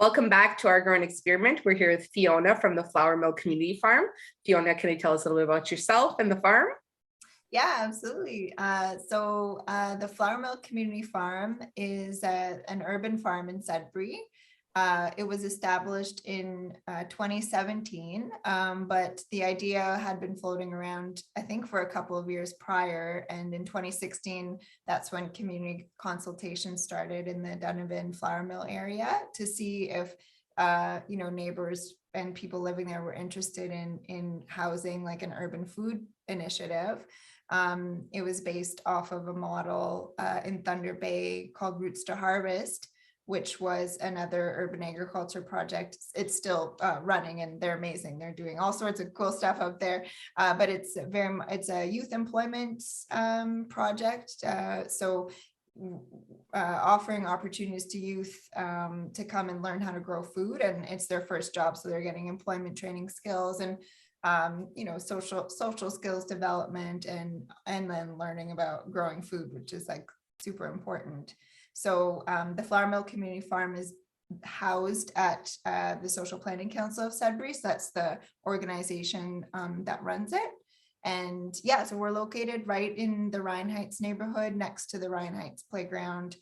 Welcome back to our growing experiment. We're here with Fiona from the Flourmill Community Farm. Fiona, can you tell us a little bit about yourself and the farm? Yeah, absolutely. The Flourmill Community Farm is an urban farm in Sudbury. It was established in 2017, but the idea had been floating around, I think, for a couple of years prior. And in 2016, that's when community consultation started in the Donovan Flourmill area to see if neighbors and people living there were interested in housing like an urban food initiative. It was based off of a model in Thunder Bay called Roots to Harvest, which was another urban agriculture project. It's still running and they're amazing. They're doing all sorts of cool stuff out there, but it's a youth employment project. Offering opportunities to youth to come and learn how to grow food, and it's their first job, so they're getting employment training skills and social skills development and then learning about growing food, which is like super important. So the Flourmill Community Farm is housed at the Social Planning Council of Sudbury. So that's the organization that runs it. And yeah, so we're located right in the Ryan Heights neighborhood next to the Ryan Heights playground.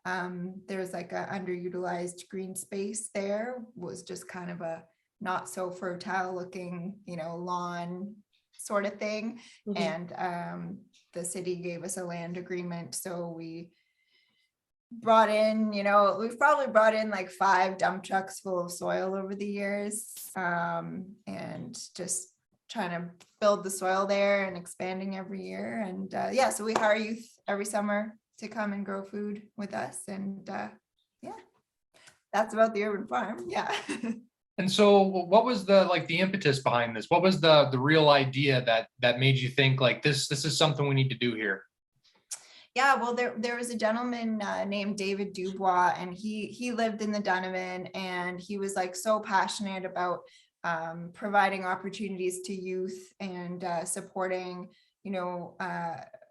There's like an underutilized green space there, was just kind of a not so fertile looking, lawn sort of thing. Mm-hmm. And the city gave us a land agreement. So we brought in, we've probably brought in like 5 dump trucks full of soil over the years, and just trying to build the soil there and expanding every year. And so we hire youth every summer to come and grow food with us. And that's about the urban farm. Yeah. And so what was the impetus behind this? What was the real idea that made you think like this is something we need to do here? Yeah, well, there was a gentleman named David Dubois, and he lived in the Donovan, and he was like so passionate about providing opportunities to youth and supporting,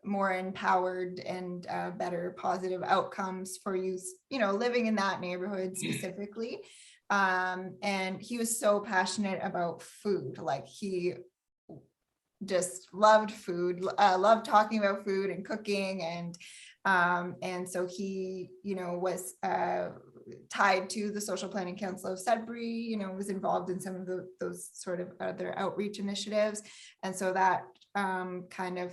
more empowered and better positive outcomes for youth, living in that neighborhood specifically. And he was so passionate about food. Like he just loved food, loved talking about food and cooking. And so he, was tied to the Social Planning Council of Sudbury, was involved in some of those sort of other outreach initiatives. And so that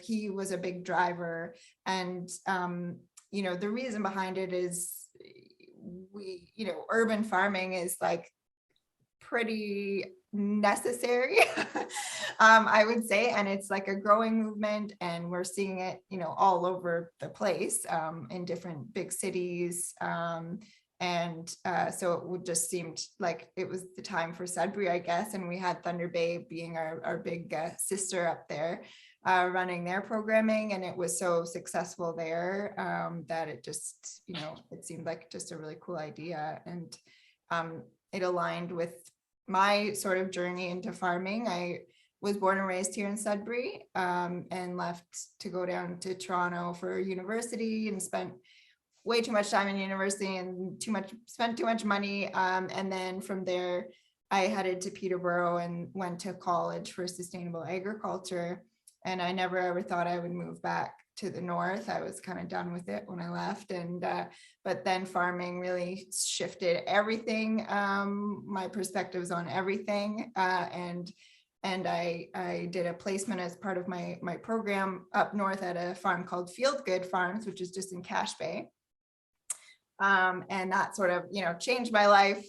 he was a big driver. And, the reason behind it is urban farming is like pretty necessary, I would say, and it's like a growing movement, and we're seeing it, all over the place, in different big cities. So it would just seemed like it was the time for Sudbury, I guess. And we had Thunder Bay being our big sister up there, running their programming, and it was so successful there that it just, it seemed like just a really cool idea. And it aligned with my sort of journey into farming. I was born and raised here in Sudbury, and left to go down to Toronto for university and spent way too much time in university and spent too much money. And then from there, I headed to Peterborough and went to college for sustainable agriculture. And I never ever thought I would move back to the north. I was kind of done with it when I left. And but then farming really shifted everything, my perspectives on everything. And I did a placement as part of my program up north at a farm called Field Good Farms, which is just in Cache Bay. And that sort of, changed my life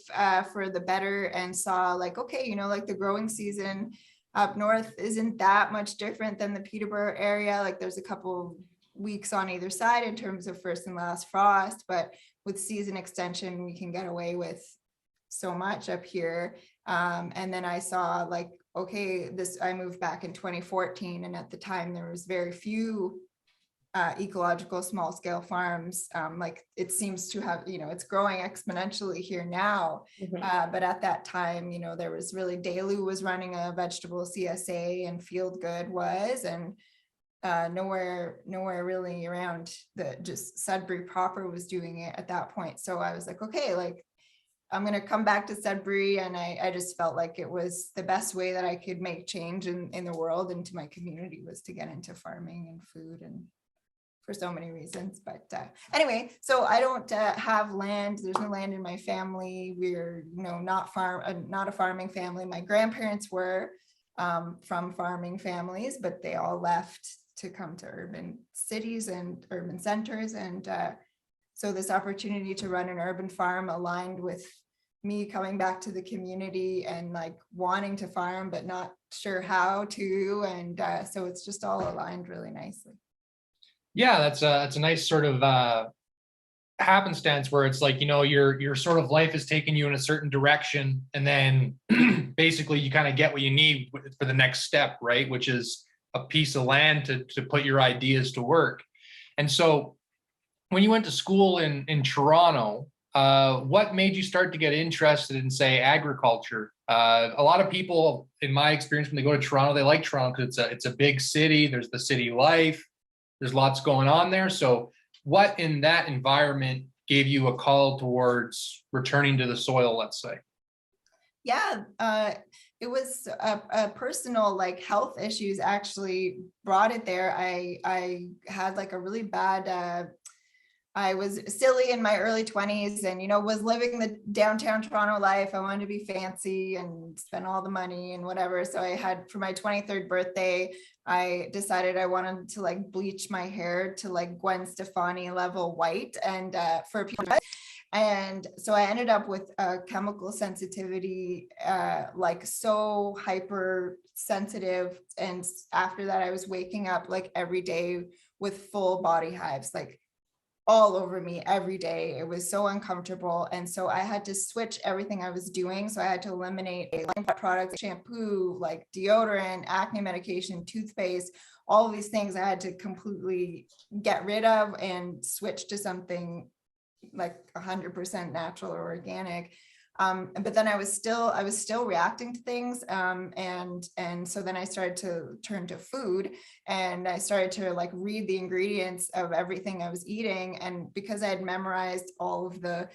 for the better, and saw like, okay, like the growing season up north isn't that much different than the Peterborough area. Like there's a couple weeks on either side in terms of first and last frost, but with season extension, we can get away with so much up here. And then I saw like, okay, I moved back in 2014. And at the time there was very few ecological small scale farms. Like it seems to have, it's growing exponentially here now. Mm-hmm. But at that time, there was really, Dalu was running a vegetable CSA and Field Good was, and nowhere really around just Sudbury proper was doing it at that point. So I was like, okay, like I'm going to come back to Sudbury. And I just felt like it was the best way that I could make change in the world and to my community was to get into farming and food, and for so many reasons. But anyway, so I don't have land. There's no land in my family. We're, not a farming family. My grandparents were from farming families, but they all left to come to urban cities and urban centers. And so this opportunity to run an urban farm aligned with me coming back to the community and like wanting to farm, but not sure how to. And so it's just all aligned really nicely. Yeah, that's a nice sort of happenstance where it's like, your sort of life is taking you in a certain direction, and then basically you kind of get what you need for the next step, right? Which is a piece of land to put your ideas to work. And so when you went to school in Toronto, what made you start to get interested in, say, agriculture? A lot of people, in my experience, when they go to Toronto, they like Toronto because it's a big city. There's the city life. There's lots going on there. So what in that environment gave you a call towards returning to the soil, let's say? Yeah, it was a personal like health issues actually brought it there. I had like a really bad, I was silly in my early 20s and, was living the downtown Toronto life. I wanted to be fancy and spend all the money and whatever. So I had, for my 23rd birthday, I decided I wanted to like bleach my hair to like Gwen Stefani level white, and for people. And so I ended up with a chemical sensitivity, like so hypersensitive. And after that, I was waking up like every day with full body hives, like all over me every day. It was so uncomfortable. And so I had to switch everything I was doing. So I had to eliminate products, shampoo, like deodorant, acne medication, toothpaste, all of these things I had to completely get rid of and switch to something like 100% natural or organic. But then I was still reacting to things. And so then I started to turn to food, and I started to like read the ingredients of everything I was eating. And because I had memorized all of the,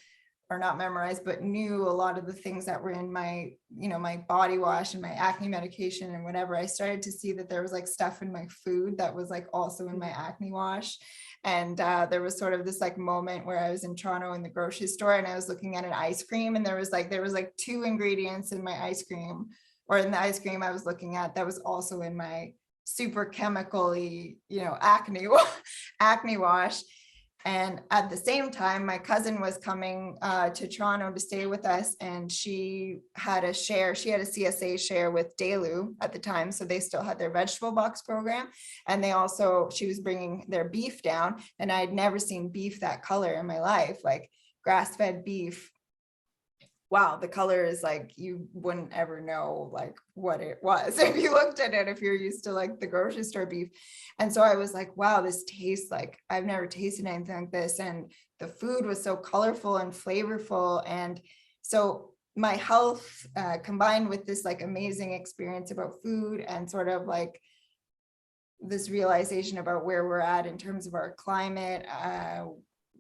or not memorized, but knew a lot of the things that were in my, my body wash and my acne medication and whatever, I started to see that there was like stuff in my food that was like also in my acne wash. And there was sort of this like moment where I was in Toronto in the grocery store and I was looking at an ice cream, and there was like 2 ingredients in my ice cream, or in the ice cream I was looking at, that was also in my super chemically, acne wash. And at the same time, my cousin was coming to Toronto to stay with us, and she had a CSA share with Delu at the time. So they still had their vegetable box program. And she was bringing their beef down, and I'd never seen beef that color in my life, like grass-fed beef. Wow, the color is like, you wouldn't ever know like what it was if you looked at it, if you're used to like the grocery store beef. And so I was like, wow, this tastes like, I've never tasted anything like this. And the food was so colorful and flavorful. And so my health combined with this like amazing experience about food and sort of like this realization about where we're at in terms of our climate,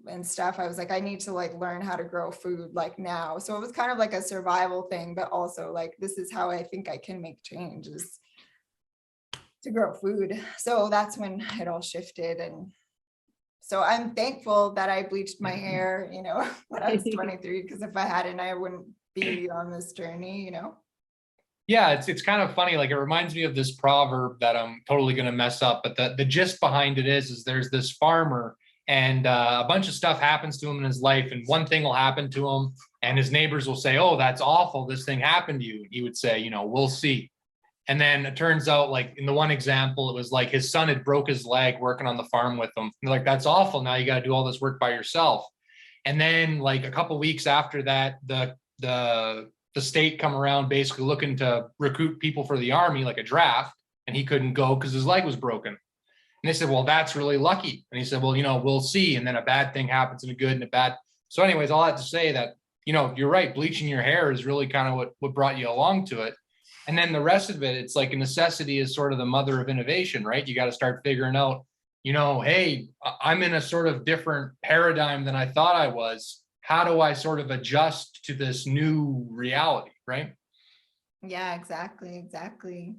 and stuff, I was like, I need to like learn how to grow food like now. So it was kind of like a survival thing, but also like, this is how I think I can make changes to grow food. So that's when it all shifted. And so I'm thankful that I bleached my hair, when I was 23, because if I hadn't, I wouldn't be on this journey, Yeah, it's kind of funny. Like, it reminds me of this proverb that I'm totally going to mess up, but the gist behind it is there's this farmer, and a bunch of stuff happens to him in his life, and one thing will happen to him, and his neighbors will say, "Oh, that's awful, this thing happened to you." He would say, "We'll see." And then it turns out, like in the one example, it was like his son had broke his leg working on the farm with him. And they're like, "That's awful, now you got to do all this work by yourself." And then like a couple of weeks after that, the state come around basically looking to recruit people for the army, like a draft, and he couldn't go because his leg was broken. And they said, "Well, that's really lucky." And he said, "Well, we'll see." And then a bad thing happens, and a good and a bad. So anyways, all that to say that, you're right. Bleaching your hair is really kind of what brought you along to it. And then the rest of it, it's like a necessity is sort of the mother of innovation, right? You got to start figuring out, hey, I'm in a sort of different paradigm than I thought I was. how do I sort of adjust to this new reality, right? Yeah, exactly.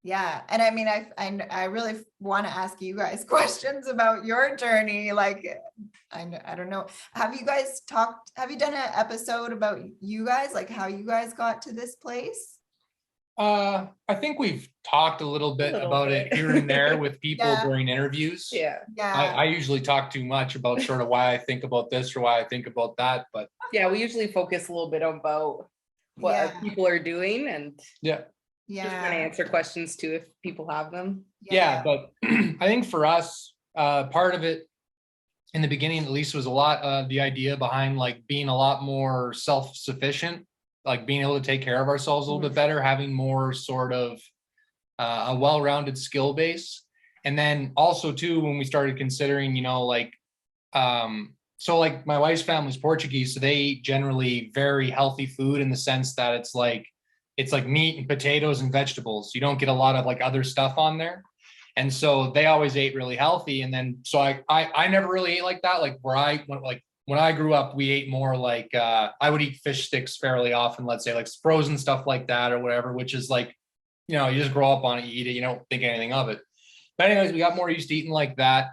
Yeah, and I mean, I really want to ask you guys questions about your journey. Like, I don't know. Have you guys talked? Have you done an episode about you guys, like how you guys got to this place? I think we've talked a little bit little about bit. it here and there with people Yeah. during interviews. Yeah. Yeah, I usually talk too much about sort of why I think about this or why I think about that, but Yeah, we usually focus a little bit about what our yeah, people are doing and yeah. just trying to yeah, answer questions too if people have them. Yeah, but I think for us, part of it in the beginning at least was a lot of the idea behind like being a lot more self-sufficient, like being able to take care of ourselves a little bit better, having more sort of a well-rounded skill base. And then also too, when we started considering, you know, like, so like my wife's family's Portuguese, so they eat generally very healthy food in the sense that it's like meat and potatoes and vegetables. You don't get a lot of like other stuff on there. And so they always ate really healthy. And then, so I never really ate like that. Like when I grew up, we ate more like, I would eat fish sticks fairly often, let's say like frozen stuff like that or whatever, which is like, you know, you just grow up on it, you eat it, you don't think anything of it. But anyways, we got more used to eating like that.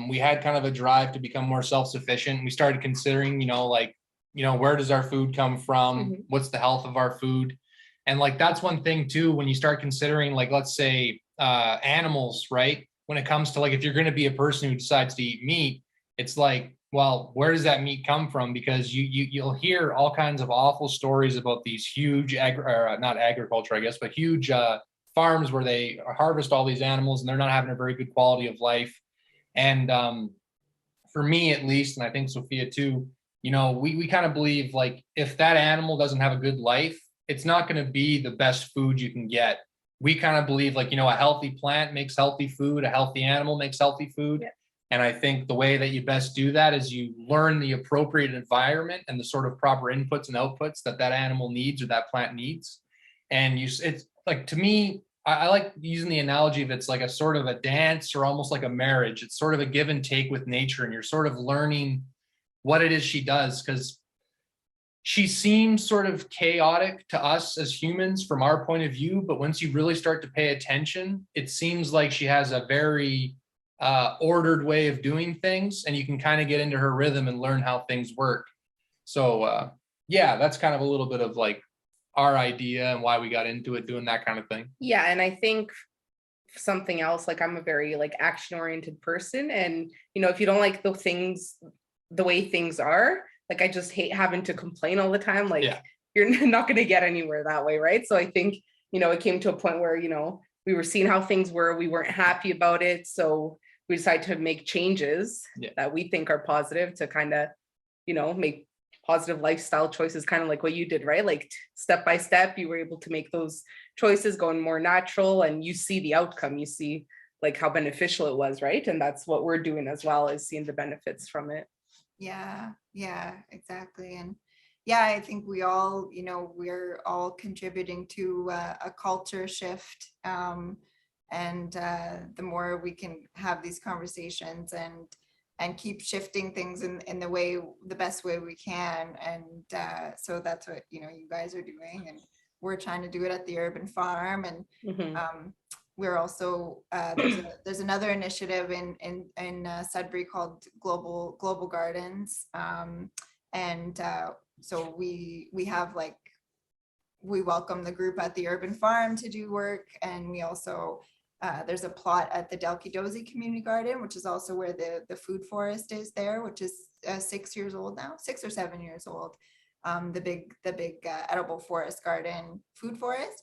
We had kind of a drive to become more self-sufficient. We started considering, where does our food come from? Mhm. What's the health of our food? And like, that's one thing too, when you start considering, like, let's say, animals, right? When it comes to like, if you're going to be a person who decides to eat meat, it's like, well, where does that meat come from? Because you'll hear all kinds of awful stories about these huge not agriculture, I guess, but huge farms where they harvest all these animals and they're not having a very good quality of life. And for me, at least, and I think Sophia too, we kind of believe like if that animal doesn't have a good life, it's not going to be the best food you can get. We kind of believe like, a healthy plant makes healthy food, a healthy animal makes healthy food. Yeah. And I think the way that you best do that is you learn the appropriate environment and the sort of proper inputs and outputs that that animal needs or that plant needs. And it's like, to me, I like using the analogy of it's like a sort of a dance or almost like a marriage. It's sort of a give and take with nature, and you're sort of learning what it is she does, because she seems sort of chaotic to us as humans from our point of view. But once you really start to pay attention, it seems like she has a very ordered way of doing things, and you can kind of get into her rhythm and learn how things work. So yeah, that's kind of a little bit of like our idea and why we got into it, doing that kind of thing. Yeah, and I think something else, like I'm a very like action oriented person, and if you don't like the way things are, like I just hate having to complain all the time. Like you're not going to get anywhere that way, right? So I think it came to a point where we were seeing how things were, we weren't happy about it, so we decided to make changes that we think are positive to kind of make positive lifestyle choices, kind of like what you did, right? Like step by step, you were able to make those choices going more natural, and you see the outcome, you see like how beneficial it was, right? And that's what we're doing as well, is seeing the benefits from it. Yeah, exactly. And yeah, I think we all, we're all contributing to a culture shift. And the more we can have these conversations and keep shifting things in the best way we can. And so that's what, you guys are doing. And we're trying to do it at the urban farm. And we're also there's another initiative in Sudbury called Global Gardens, and so we have like, we welcome the group at the urban farm to do work, and we also there's a plot at the Delkidozi Community Garden, which is also where the food forest is there, which is 6 years old now, 6 or 7 years old. The big edible forest garden, food forest.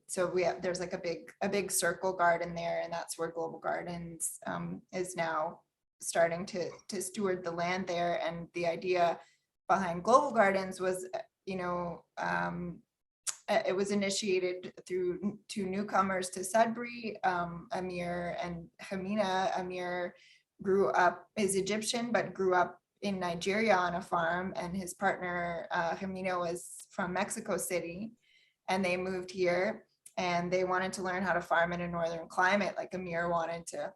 So there's like a big circle garden there, and that's where Global Gardens is now starting to steward the land there. And the idea behind Global Gardens was, it was initiated through two newcomers to Sudbury, Amir and Hamina. Amir is Egyptian, but grew up in Nigeria on a farm, and his partner Hamina was from Mexico City, and they moved here and they wanted to learn how to farm in a northern climate, like Amir wanted to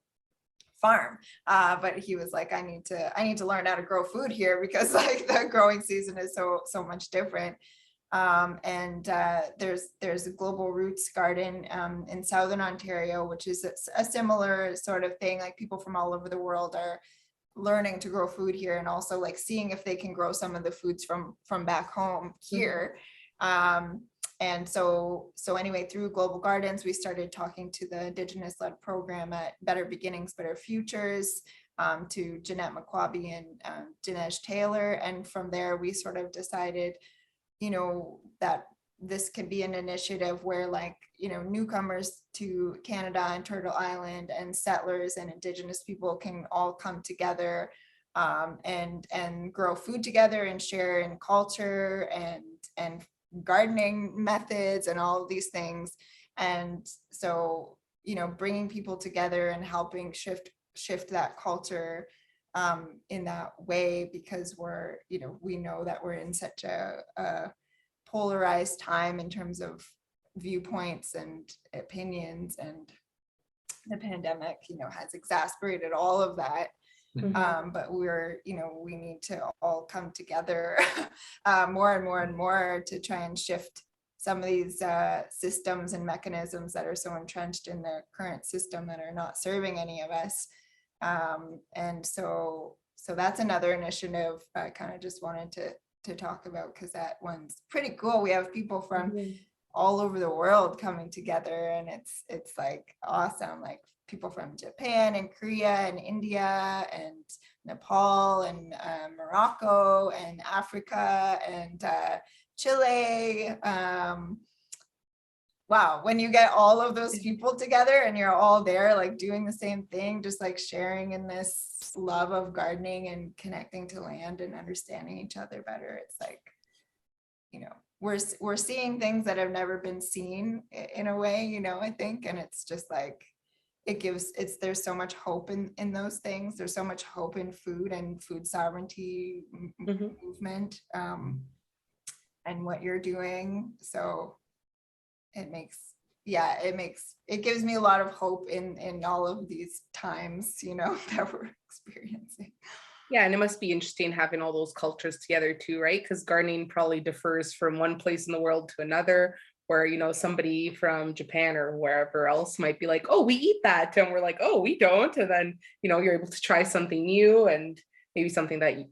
farm. But he was like, I need to learn how to grow food here, because like the growing season is so much different. There's a Global Roots Garden in Southern Ontario, which is a similar sort of thing. Like people from all over the world are learning to grow food here, and also like seeing if they can grow some of the foods from back home here. And so anyway, through Global Gardens, we started talking to the Indigenous led program at Better Beginnings, Better Futures, to Jeanette McQuabi and Dinesh Taylor. And from there, we sort of decided, that this can be an initiative where like, newcomers to Canada and Turtle Island and settlers and Indigenous people can all come together and grow food together and share in culture and gardening methods and all of these things. And so, bringing people together and helping shift that culture in that way, because we know that we're in such a polarized time in terms of viewpoints and opinions, and the pandemic, has exacerbated all of that. But we need to all come together more and more and more to try and shift some of these systems and mechanisms that are so entrenched in the current system that are not serving any of us. And so that's another initiative I kind of just wanted to talk about, because that one's pretty cool. We have people from all over the world coming together, and it's like awesome. Like people from Japan and Korea and India and Nepal and Morocco and Africa and Chile. Wow, when you get all of those people together and you're all there like doing the same thing, just like sharing in this love of gardening and connecting to land and understanding each other better, it's like, we're seeing things that have never been seen in a way, I think. And it's just like, there's so much hope in those things. There's so much hope in food and food sovereignty movement, and what you're doing. So it gives me a lot of hope in all of these times, that we're experiencing. Yeah, and it must be interesting having all those cultures together too, right? Because gardening probably differs from one place in the world to another, where, somebody from Japan or wherever else might be like, oh, we eat that. And we're like, oh, we don't. And then, you're able to try something new, and maybe something that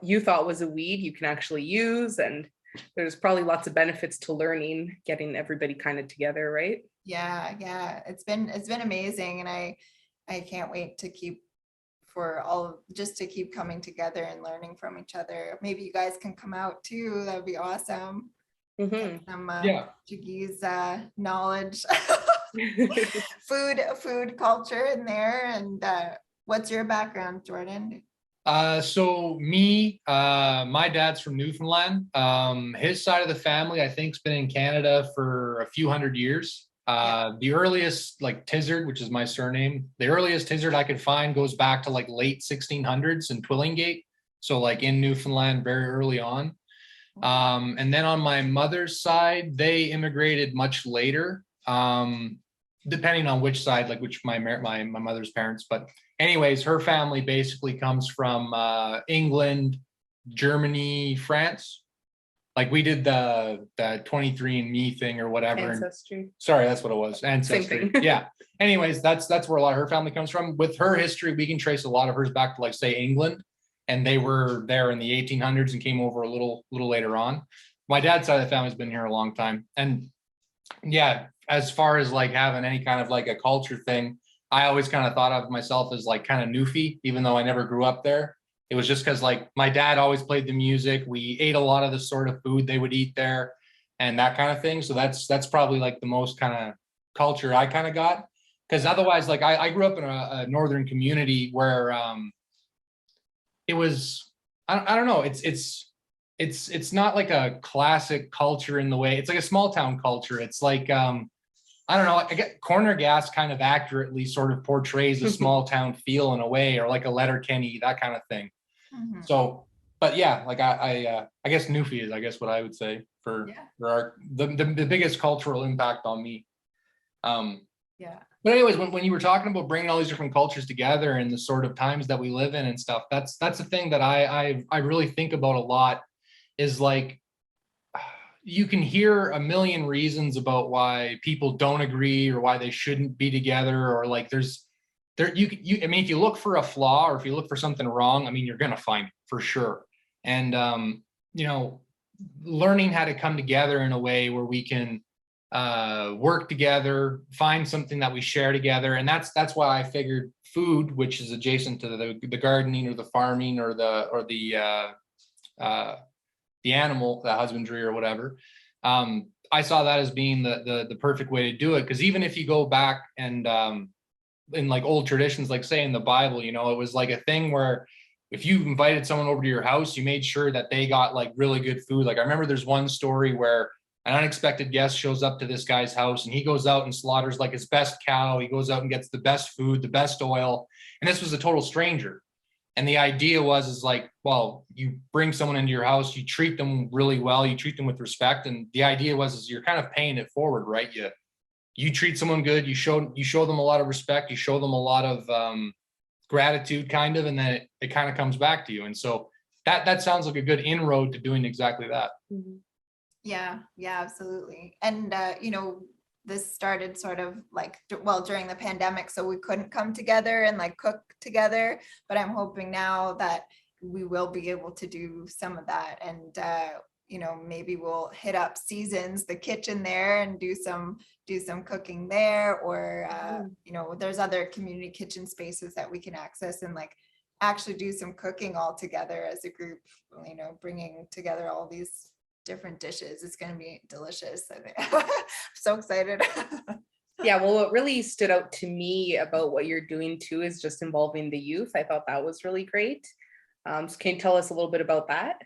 you thought was a weed, you can actually use. And there's probably lots of benefits to learning, getting everybody kind of together, right? Yeah. It's been amazing. And I can't wait to keep coming together and learning from each other. Maybe you guys can come out too. That'd be awesome. Some Portuguese knowledge, food culture in there. And what's your background, Jordan? So me, my dad's from Newfoundland. His side of the family, I think, has been in Canada for a few hundred years. The earliest like Tizard, which is my surname, the earliest Tizard I could find goes back to like late 1600s in Twillingate. So like in Newfoundland very early on. And then on my mother's side, they immigrated much later, depending on which side, like which my mother's parents. But anyways, her family basically comes from England, Germany, France. Like we did the 23andMe thing or whatever. Ancestry. Sorry, that's what it was. Ancestry. Yeah. Anyways, that's where a lot of her family comes from. With her history, we can trace a lot of hers back to like say England, and they were there in the 1800s and came over a little later on. My dad's side of the family's been here a long time, and yeah, as far as like having any kind of like a culture thing, I always kind of thought of myself as like kind of Newfie, even though I never grew up there. It was just because like my dad always played the music. We ate a lot of the sort of food they would eat there and that kind of thing. So that's probably like the most kind of culture I kind of got. Because otherwise, like I grew up in a northern community where it was, I don't know, it's not like a classic culture in the way, it's like a small town culture. It's like I don't know, I get Corner Gas kind of accurately sort of portrays a small town feel in a way, or like a Letterkenny, that kind of thing. So, but yeah, like I guess Newfie is, I guess what I would say for the biggest cultural impact on me. Yeah. But anyways, when you were talking about bringing all these different cultures together and the sort of times that we live in and stuff, that's the thing that I really think about a lot, is like, you can hear a million reasons about why people don't agree or why they shouldn't be together, or like you I mean, if you look for a flaw or if you look for something wrong, I mean, you're gonna find it for sure. And you know, learning how to come together in a way where we can work together, find something that we share together. And that's why I figured food, which is adjacent to the gardening or the farming or the animal, the husbandry or whatever. I saw that as being the perfect way to do it. Because even if you go back and in like old traditions, like say in the Bible, you know, it was like a thing where if you invited someone over to your house, you made sure that they got like really good food. Like I remember there's one story where an unexpected guest shows up to this guy's house and he goes out and slaughters like his best cow. He goes out and gets the best food, the best oil. And this was a total stranger. And the idea is like, well, you bring someone into your house, you treat them really well, you treat them with respect. And the idea is you're kind of paying it forward, right? You treat someone good, you show them a lot of respect, you show them a lot of gratitude kind of, and then it kind of comes back to you. And so that sounds like a good inroad to doing exactly that. Mhm. Yeah, absolutely. And you know, this started sort of like, well, during the pandemic, so we couldn't come together and like cook together, but I'm hoping now that we will be able to do some of that. And you know, maybe we'll hit up Seasons, the kitchen there, and do some cooking there, or you know, there's other community kitchen spaces that we can access and like actually do some cooking all together as a group, you know, bringing together all these different dishes. It's going to be delicious. I think. I'm so excited. Yeah, well, what really stood out to me about what you're doing too is just involving the youth. I thought that was really great. So can you tell us a little bit about that?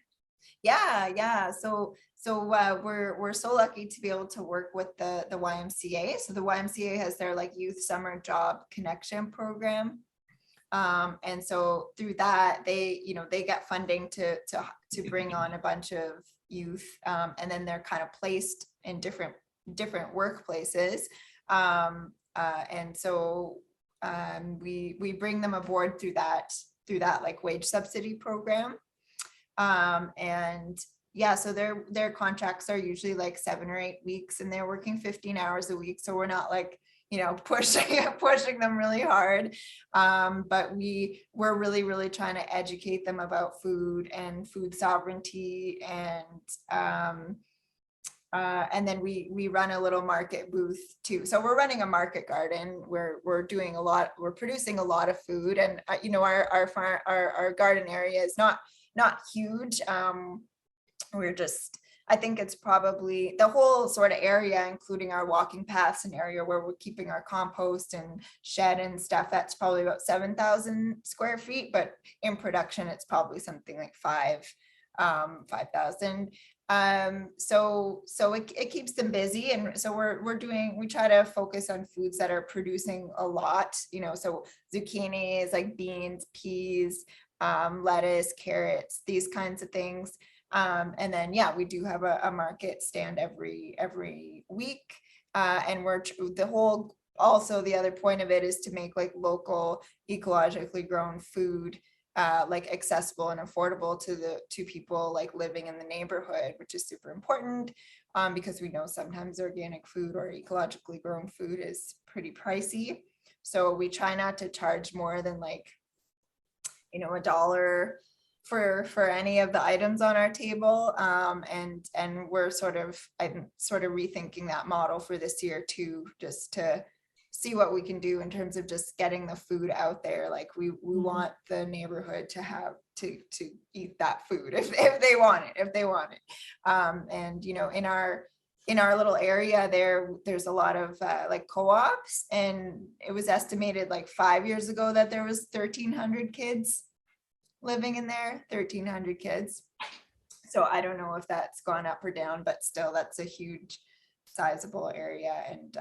Yeah. So we're so lucky to be able to work with the YMCA. So the YMCA has their like youth summer job connection program. And so through that, they, you know, they get funding to bring on a bunch of youth, and then they're kind of placed in different workplaces. And so we bring them aboard through that like wage subsidy program. And yeah, so their contracts are usually like 7 or 8 weeks, and they're working 15 hours a week. So we're not like, you know, pushing them really hard. But we're really trying to educate them about food and food sovereignty. And then we run a little market booth too. So we're running a market garden where we're producing a lot of food. And you know, our garden area is not huge. I think it's probably the whole sort of area, including our walking paths and area where we're keeping our compost and shed and stuff. That's probably about 7,000 square feet, but in production, it's probably something like 5,000. So it keeps them busy. And so we try to focus on foods that are producing a lot, you know, so zucchinis, like beans, peas, lettuce, carrots, these kinds of things. And then, yeah, we do have a market stand every week. And also the other point of it is to make like local ecologically grown food like accessible and affordable to people like living in the neighborhood, which is super important, because we know sometimes organic food or ecologically grown food is pretty pricey. So we try not to charge more than like, you know, $1 for any of the items on our table. And I'm sort of rethinking that model for this year too, just to see what we can do in terms of just getting the food out there. Like we want the neighborhood to have to eat that food if they want it. And you know, in our little area there's a lot of like co-ops, and it was estimated like 5 years ago that there was 1,300 kids living in there, 1,300 kids. So I don't know if that's gone up or down, but still that's a huge sizable area and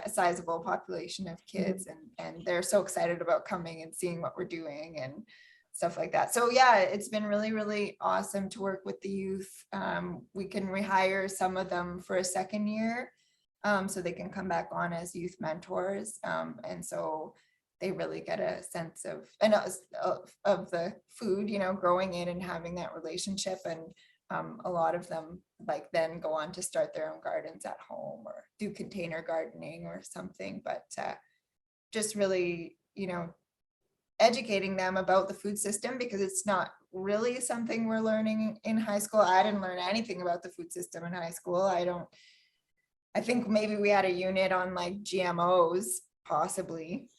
sizable population of kids. And they're so excited about coming and seeing what we're doing and stuff like that. So yeah, it's been really awesome to work with the youth. We can rehire some of them for a second year. so they can come back on as youth mentors. And so they really get a sense of, and of the food, you know, growing it and having that relationship. And a lot of them like then go on to start their own gardens at home or do container gardening or something. But just really, you know, educating them about the food system, because it's not really something we're learning in high school. I didn't learn anything about the food system in high school. I think maybe we had a unit on like GMOs, possibly.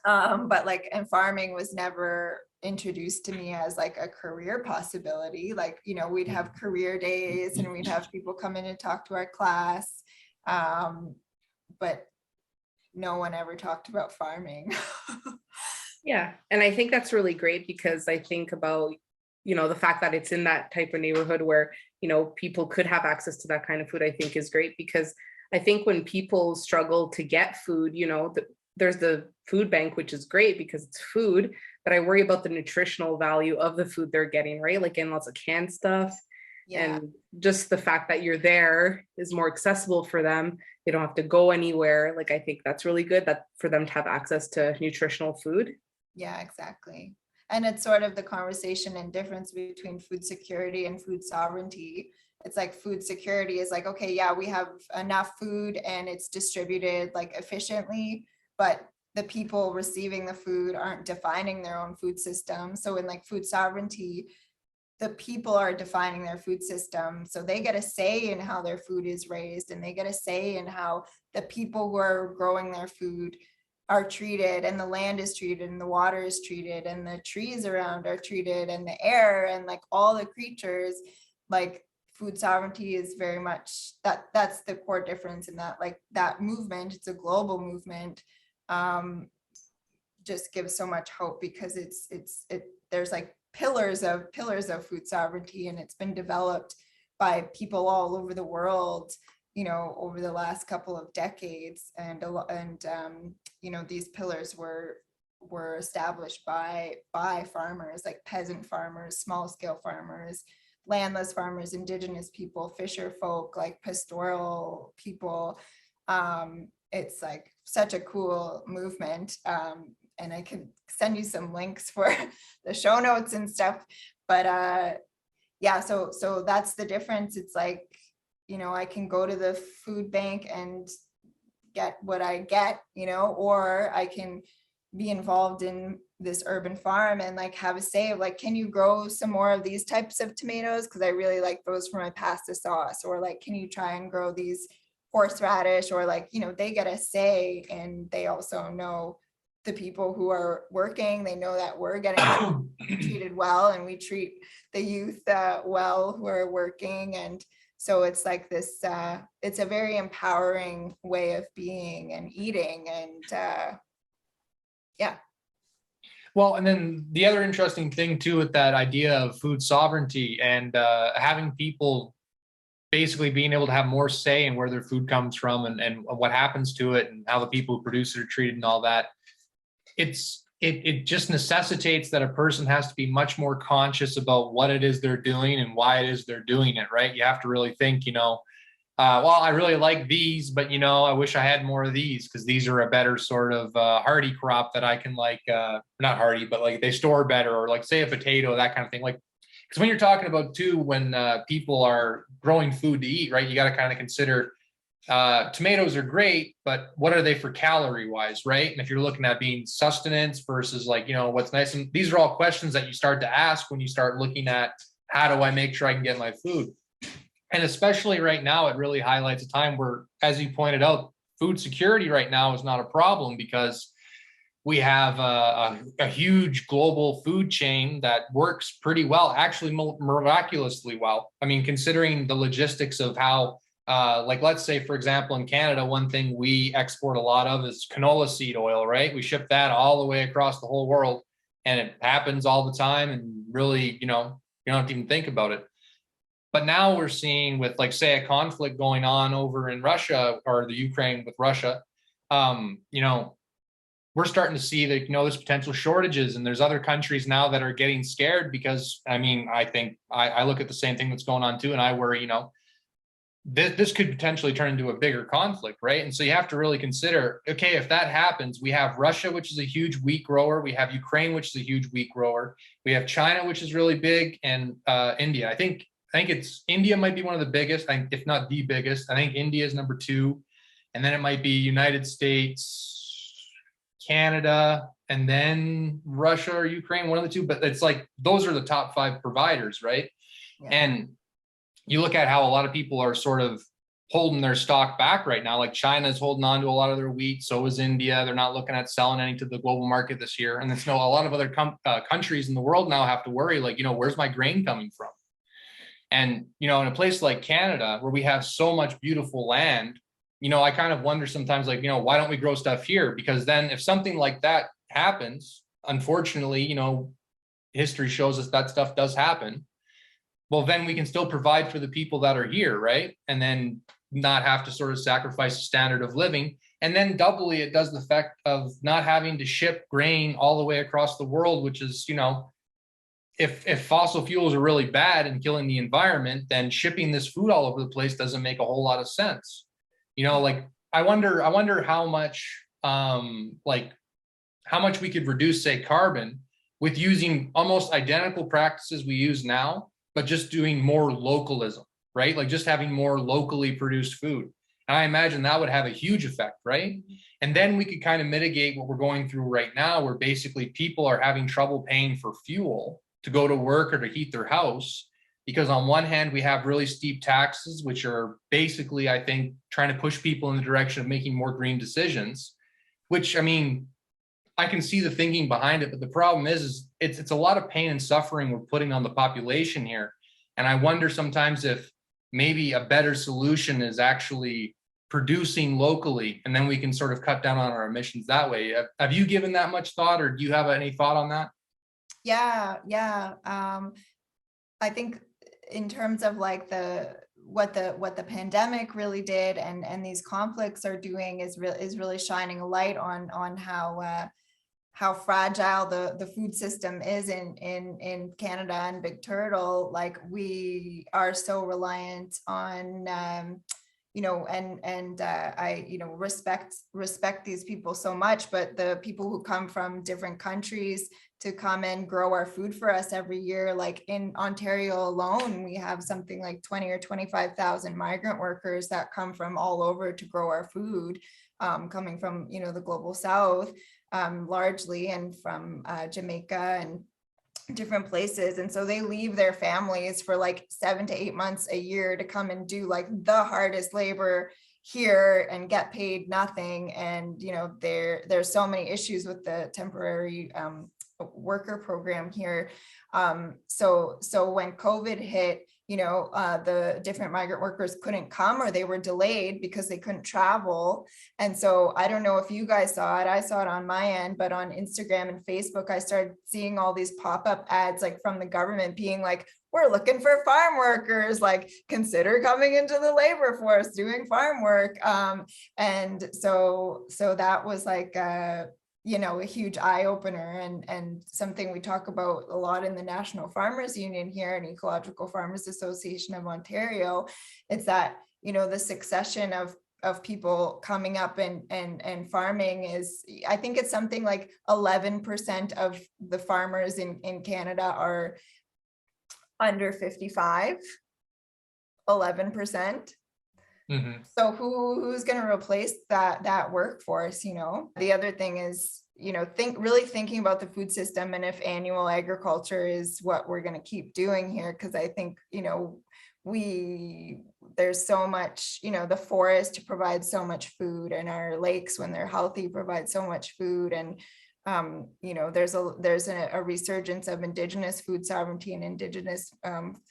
But like, and farming was never introduced to me as like a career possibility. Like, you know, we'd have career days and we'd have people come in and talk to our class. But no one ever talked about farming. Yeah. And I think that's really great, because I think about, you know, the fact that it's in that type of neighborhood where, you know, people could have access to that kind of food, I think is great. Because I think when people struggle to get food, you know, there's the food bank, which is great because it's food, but I worry about the nutritional value of the food they're getting, right? Like in lots of canned stuff. Yeah. And just the fact that you're there is more accessible for them. They don't have to go anywhere. Like, I think that's really good, that for them to have access to nutritional food. Yeah, exactly. And it's sort of the conversation and difference between food security and food sovereignty. It's like food security is like, okay, yeah, we have enough food and it's distributed like efficiently, but the people receiving the food aren't defining their own food system. So in like food sovereignty, the people are defining their food system. So they get a say in how their food is raised, and they get a say in how the people who are growing their food are treated, and the land is treated, and the water is treated, and the trees around are treated, and the air, and like all the creatures. Like food sovereignty is very much that's the core difference in that, like that movement, it's a global movement, just gives so much hope, because there's like pillars of food sovereignty, and it's been developed by people all over the world, you know, over the last couple of decades. And you know, these pillars were established by farmers, like peasant farmers, small scale farmers, landless farmers, Indigenous people, fisher folk, like pastoral people. It's like such a cool movement. And I can send you some links for the show notes and stuff. But yeah, so that's the difference. It's like, you know, I can go to the food bank and get what I get, you know, or I can be involved in this urban farm and like have a say of like, can you grow some more of these types of tomatoes? Because I really like those for my pasta sauce. Or like, can you try and grow these horseradish? Or like, you know, they get a say, and they also know the people who are working. They know that we're getting treated well, and we treat the youth well who are working. And so it's like this, it's a very empowering way of being and eating. And yeah. Well, and then the other interesting thing too with that idea of food sovereignty and having people basically being able to have more say in where their food comes from and what happens to it and how the people who produce it are treated and all that. It just necessitates that a person has to be much more conscious about what it is they're doing and why it is they're doing it, right? You have to really think, you know, well, I really like these, but, you know, I wish I had more of these because these are a better sort of hardy crop that I can like, not hardy, but like they store better, or like say a potato, that kind of thing. Like, because when you're talking about too, when people are growing food to eat, right, you got to kind of consider tomatoes are great, but what are they for calorie wise, right? And if you're looking at being sustenance versus like, you know, what's nice. And these are all questions that you start to ask when you start looking at how do I make sure I can get my food? And especially right now, it really highlights a time where, as you pointed out, food security right now is not a problem because we have a huge global food chain that works pretty well, actually miraculously well. I mean, considering the logistics of how, like, let's say, for example, in Canada, one thing we export a lot of is canola seed oil, right? We ship that all the way across the whole world, and it happens all the time. And really, you know, you don't even think about it. But now we're seeing with, like, say, a conflict going on over in Russia or the Ukraine with Russia, you know, we're starting to see that, you know, there's potential shortages, and there's other countries now that are getting scared because, I mean, I think I look at the same thing that's going on too, and I worry, you know, this could potentially turn into a bigger conflict, right? And so you have to really consider, okay, if that happens, we have Russia, which is a huge wheat grower. We have Ukraine, which is a huge wheat grower. We have China, which is really big, and India. I think it's India might be one of the biggest, if not the biggest. I think India is number 2, and then it might be United States, Canada, and then Russia or Ukraine, one of the two. But it's like those are the top 5 providers, right? Yeah. And you look at how a lot of people are sort of holding their stock back right now. Like China's holding on to a lot of their wheat. So is India. They're not looking at selling any to the global market this year. And it's a lot of other countries in the world now have to worry, like, where's my grain coming from? And, in a place like Canada, where we have so much beautiful land, I kind of wonder sometimes, like, why don't we grow stuff here? Because then if something like that happens, unfortunately, history shows us that stuff does happen. Well, then we can still provide for the people that are here, right? And then not have to sort of sacrifice the standard of living. And then doubly, it does the effect of not having to ship grain all the way across the world, which is, if fossil fuels are really bad and killing the environment, then shipping this food all over the place doesn't make a whole lot of sense. Like I wonder how much, how much we could reduce, say, carbon with using almost identical practices we use now, but just doing more localism, right? Like just having more locally produced food. And I imagine that would have a huge effect, right? And then we could kind of mitigate what we're going through right now, where basically people are having trouble paying for fuel to go to work or to heat their house. Because on one hand, we have really steep taxes, which are basically, I think, trying to push people in the direction of making more green decisions, which, I mean, I can see the thinking behind it, but the problem is it's a lot of pain and suffering we're putting on the population here. And I wonder sometimes if maybe a better solution is actually producing locally, and then we can sort of cut down on our emissions that way. Have you given that much thought, or do you have any thought on that? Yeah. I think in terms of like what the pandemic really did and these conflicts are doing is really shining a light on how fragile the food system is in Canada and Big Turtle. Like we are so reliant on I respect these people so much, but the people who come from different countries to come and grow our food for us every year, like in Ontario alone, we have something like 20 or 25,000 migrant workers that come from all over to grow our food, coming from the global south, largely, and from Jamaica and different places. And so they leave their families for like 7 to 8 months a year to come and do like the hardest labor here and get paid nothing. And there's so many issues with the temporary worker program here. So when COVID hit, the different migrant workers couldn't come, or they were delayed because they couldn't travel. And so I don't know if you guys saw it. I saw it on my end, but on Instagram and Facebook, I started seeing all these pop-up ads like from the government being like, we're looking for farm workers, like consider coming into the labor force doing farm work. And so that was like a huge eye opener, and something we talk about a lot in the National Farmers Union here and Ecological Farmers Association of Ontario. It's that, the succession of people coming up and farming is, I think it's something like 11% of the farmers in Canada are under 55, 11%. Mm-hmm. So who's going to replace that workforce? The other thing is, really thinking about the food system, and if annual agriculture is what we're going to keep doing here, because I think, there's so much, the forest provides so much food, and our lakes, when they're healthy, provide so much food. And there's a resurgence of Indigenous food sovereignty and Indigenous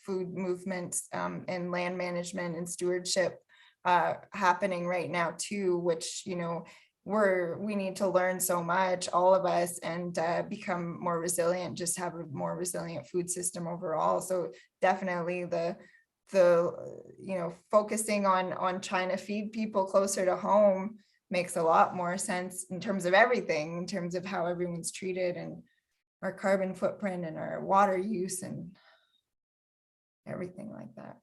food movements and land management and stewardship happening right now too, which we need to learn so much, all of us, and become more resilient, just have a more resilient food system overall. So definitely the focusing on trying to feed people closer to home makes a lot more sense in terms of everything, in terms of how everyone's treated and our carbon footprint and our water use and everything like that.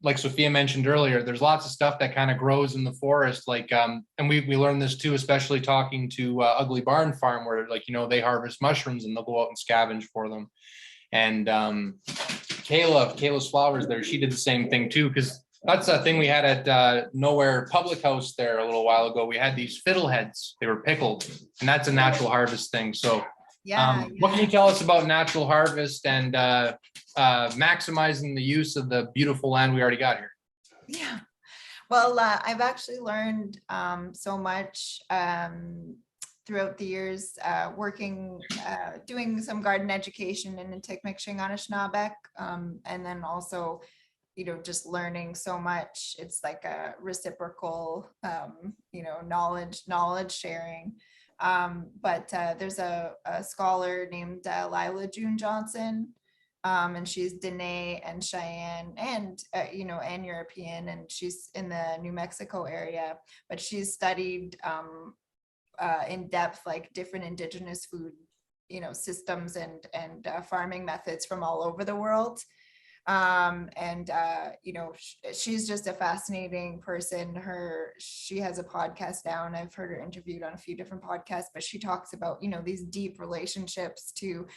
like Sophia mentioned earlier, there's lots of stuff that kind of grows in the forest. Like, and we learned this too, especially talking to Ugly Barn Farm, where like, they harvest mushrooms and they'll go out and scavenge for them. And Kayla's Flowers there, she did the same thing too, because that's a thing we had at Nowhere Public House there a little while ago. We had these fiddleheads, they were pickled, and that's a natural harvest thing. So what can you tell us about natural harvest and maximizing the use of the beautiful land we already got here? Yeah, well, I've actually learned so much throughout the years working, doing some garden education in Ntikmikshing on Anishinaabe, and then also, just learning so much. It's like a reciprocal, knowledge sharing. But there's a scholar named Lylajune Johnson, and she's Dene and Cheyenne and and European, and she's in the New Mexico area, but she's studied in depth like different indigenous food systems and farming methods from all over the world. She's just a fascinating person. She has a podcast now, and I've heard her interviewed on a few different podcasts, but she talks about these deep relationships to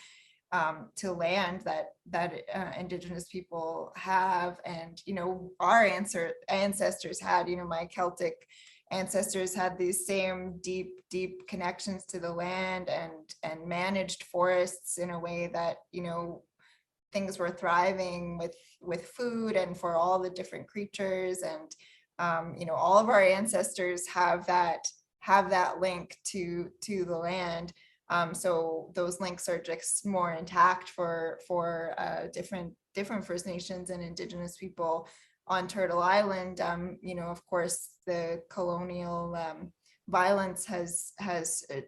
land that indigenous people have, and our ancestors had. My Celtic ancestors had these same deep connections to the land, and managed forests in a way that things were thriving with food and for all the different creatures. And all of our ancestors have that link to the land. So those links are just more intact for different First Nations and Indigenous people on Turtle Island. Of course, the colonial violence has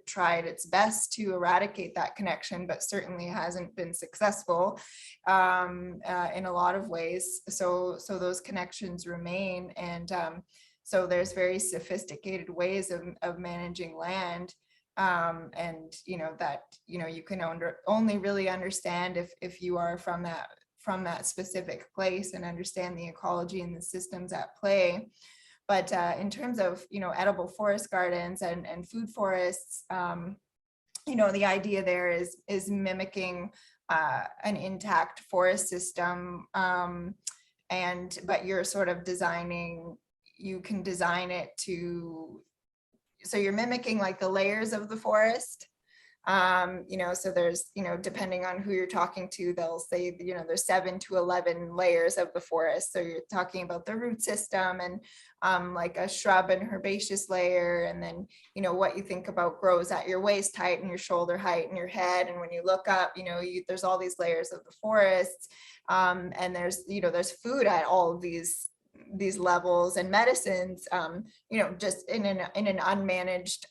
tried its best to eradicate that connection, but certainly hasn't been successful in a lot of ways. So those connections remain, and so there's very sophisticated ways of managing land. And that you can only really understand if you are from that specific place and understand the ecology and the systems at play. But in terms of edible forest gardens and food forests, the idea there is mimicking an intact forest system, but you're sort of you can design it so you're mimicking like the layers of the forest. So there's, depending on who you're talking to, they'll say, there's 7 to 11 layers of the forest. So you're talking about the root system and like a shrub and herbaceous layer. And then, what you think about grows at your waist height and your shoulder height and your head. And when you look up, there's all these layers of the forest. And there's food at all of these levels, and medicines, just in an unmanaged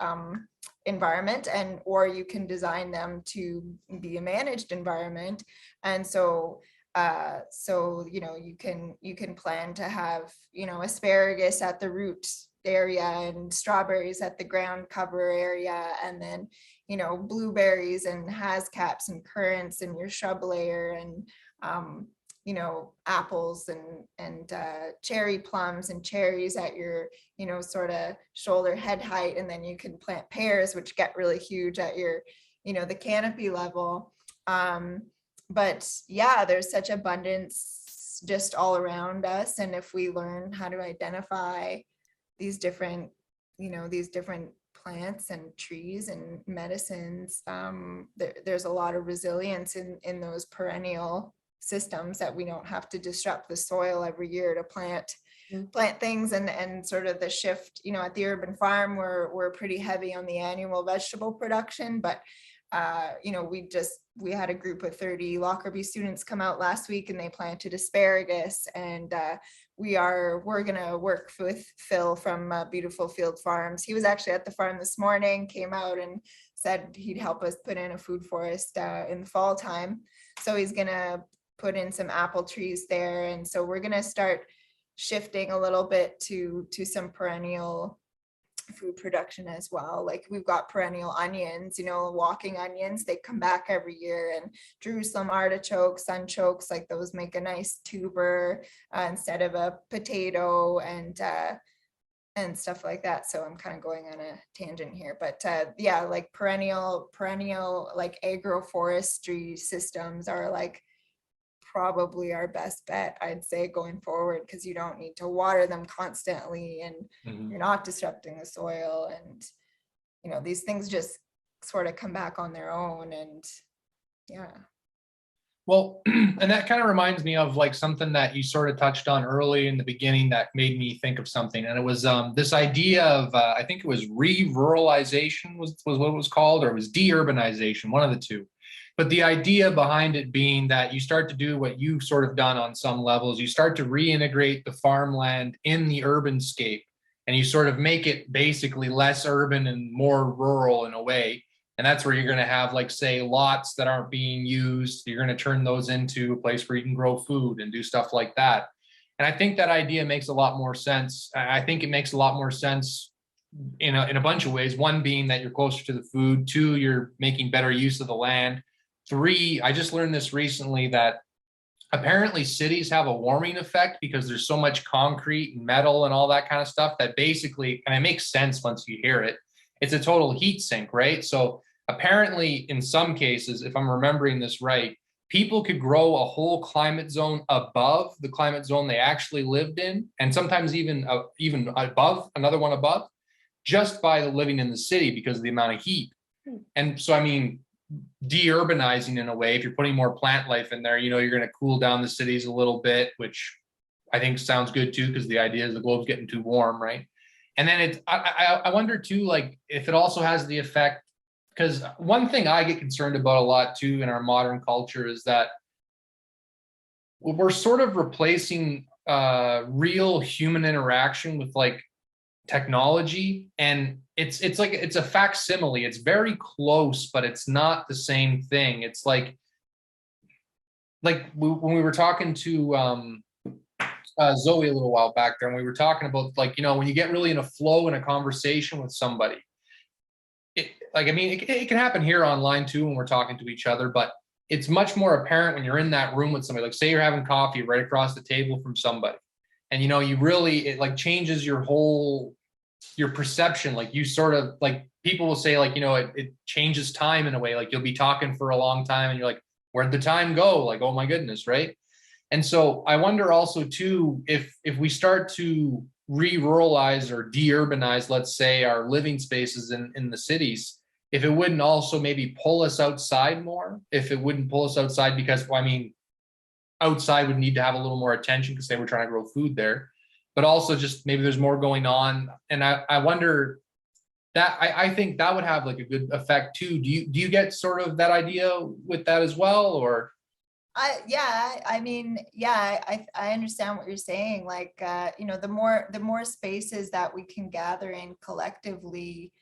environment, or you can design them to be a managed environment. And so you can plan to have asparagus at the root area and strawberries at the ground cover area, and then blueberries and hascaps and currants in your shrub layer, and apples and cherry plums and cherries at your, sort of shoulder head height. And then you can plant pears, which get really huge at your, the canopy level. But yeah, there's such abundance just all around us. And if we learn how to identify these different plants and trees and medicines, there's a lot of resilience in those perennial systems, that we don't have to disrupt the soil every year to plant things. And sort of the shift, at the urban farm, we're pretty heavy on the annual vegetable production, but we had a group of 30 Lockerbie students come out last week, and they planted asparagus. And we're gonna work with Phil from Beautiful Field Farms. He was actually at the farm this morning, came out and said he'd help us put in a food forest in the fall time. So he's gonna put in some apple trees there. And so we're going to start shifting a little bit to some perennial food production as well. Like we've got perennial onions, you know, walking onions, they come back every year, and Jerusalem artichokes, sunchokes, like those make a nice tuber instead of a potato, and stuff like that. So I'm kind of going on a tangent here, but yeah, like perennial like agroforestry systems are like probably our best bet, I'd say, going forward, because you don't need to water them constantly, and you're not disrupting the soil, and you know, these things just sort of come back on their own. And yeah. Well, and that kind of reminds me of like something that you sort of touched on early in the beginning that made me think of something. And it was this idea of, I think it was re-ruralization was what it was called, or it was de-urbanization, one of the two. But the idea behind it being that you start to do what you've sort of done on some levels, you start to reintegrate the farmland in the urban scape, and you sort of make it basically less urban and more rural in a way. And that's where you're going to have, like, say, lots that aren't being used. You're going to turn those into a place where you can grow food and do stuff like that. And I think that idea makes a lot more sense. I think it makes a lot more sense in a bunch of ways. One being that you're closer to the food. Two, you're making better use of the land. Three, I just learned this recently that apparently cities have a warming effect because there's so much concrete and metal and all that kind of stuff that basically, and it makes sense once you hear it, it's a total heat sink, right? So apparently in some cases, if I'm remembering this right, people could grow a whole climate zone above the climate zone they actually lived in, and sometimes even above, another one above, just by living in the city because of the amount of heat. And so, I mean, de-urbanizing in a way, if you're putting more plant life in there, you know, you're going to cool down the cities a little bit, which I think sounds good too, because the idea is the globe's getting too warm, right? And then I wonder too, like, if it also has the effect, because one thing I get concerned about a lot too in our modern culture is that we're sort of replacing real human interaction with like technology, and it's like it's a facsimile. It's very close, but it's not the same thing. It's like when we were talking to Zoe a little while back there, and we were talking about, like, you know, when you get really in a flow in a conversation with somebody, it can happen here online too when we're talking to each other, but it's much more apparent when you're in that room with somebody. Like, say you're having coffee right across the table from somebody, and you know, it like changes your perception. Like, you sort of, like, people will say, like, you know, it changes time in a way. Like, you'll be talking for a long time and you're like, where'd the time go? Like, oh my goodness, right? And so I wonder also too, if we start to re-ruralize or de-urbanize, let's say, our living spaces in the cities, if it wouldn't also maybe pull us outside more, if it wouldn't pull us outside, because, well, I mean, outside would need to have a little more attention because they were trying to grow food there, but also just maybe there's more going on. And I wonder that I think that would have like a good effect too. Do you get sort of that idea with that as well, or? I mean, yeah, I understand what you're saying. Like, you know, the more spaces that we can gather in collectively,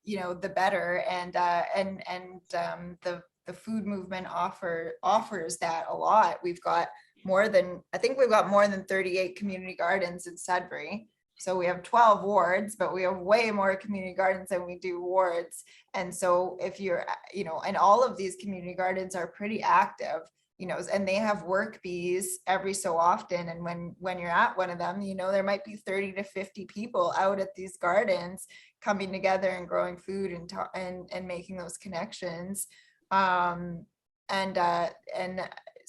you know, the better. And the food movement offers that a lot. I think we've got more than 38 community gardens in Sudbury. So we have 12 wards, but we have way more community gardens than we do wards. And so if you're, you know, and all of these community gardens are pretty active, you know, and they have work bees every so often. And when you're at one of them, you know, there might be 30 to 50 people out at these gardens coming together and growing food and making those connections.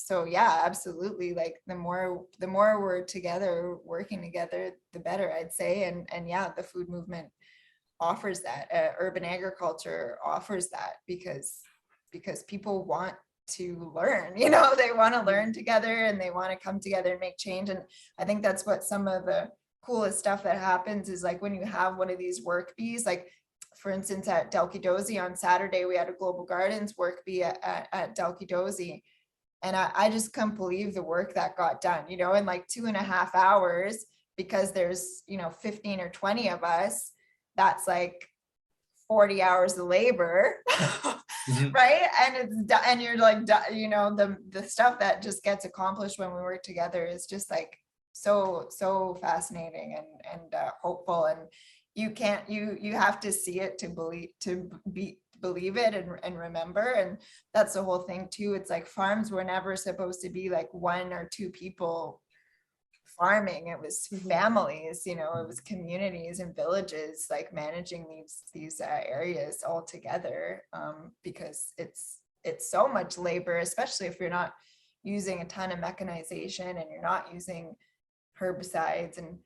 So yeah, absolutely. Like, the more we're together, working together, the better, I'd say. And yeah, the food movement offers that. Urban agriculture offers that because people want to learn, you know, they want to learn together and they want to come together and make change. And I think that's what some of the coolest stuff that happens is, like, when you have one of these work bees, like, for instance, at Delki-Dozy on Saturday, we had a Global Gardens work bee at Delki-Dozy. And I just couldn't believe the work that got done, you know, in like 2.5 hours, because there's, you know, 15 or 20 of us, that's like 40 hours of labor, right? And you're like, you know, the stuff that just gets accomplished when we work together is just like so fascinating and hopeful, and you have to see it to believe it and remember. And that's the whole thing too. It's like farms were never supposed to be like one or two people farming. It was families, it was communities and villages like managing these areas all together, because it's so much labor, especially if you're not using a ton of mechanization and you're not using herbicides and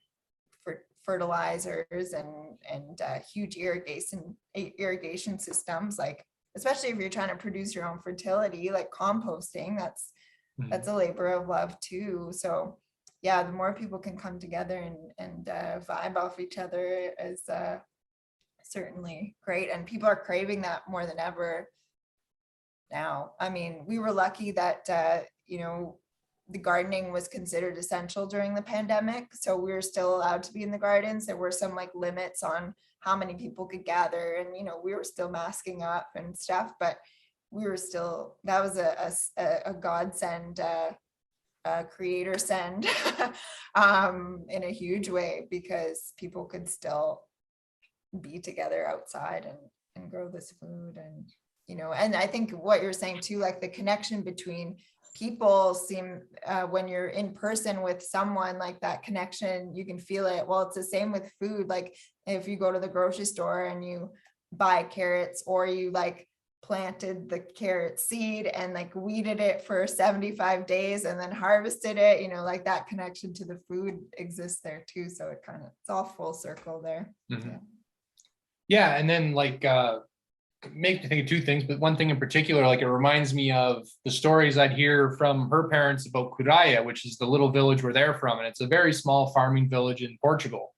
fertilizers and huge irrigation systems, like especially if you're trying to produce your own fertility, like composting, that's a labor of love too. So yeah, the more people can come together and vibe off each other is certainly great, and people are craving that more than ever now. I mean, we were lucky that the gardening was considered essential during the pandemic, so we were still allowed to be in the gardens. There were some like limits on how many people could gather, and we were still masking up and stuff, but we were still, that was a godsend, a creator send in a huge way, because people could still be together outside and grow this food. And and I think what you're saying too, like the connection between people seem, when you're in person with someone, like that connection, you can feel it. Well, it's the same with food. Like if you go to the grocery store and you buy carrots, or you like planted the carrot seed and like weeded it for 75 days and then harvested it, like that connection to the food exists there too. So it's all full circle there. Yeah. And then like, make me think of two things, but one thing in particular, like it reminds me of the stories I'd hear from her parents about Curaya, which is the little village where they're from. And it's a very small farming village in Portugal.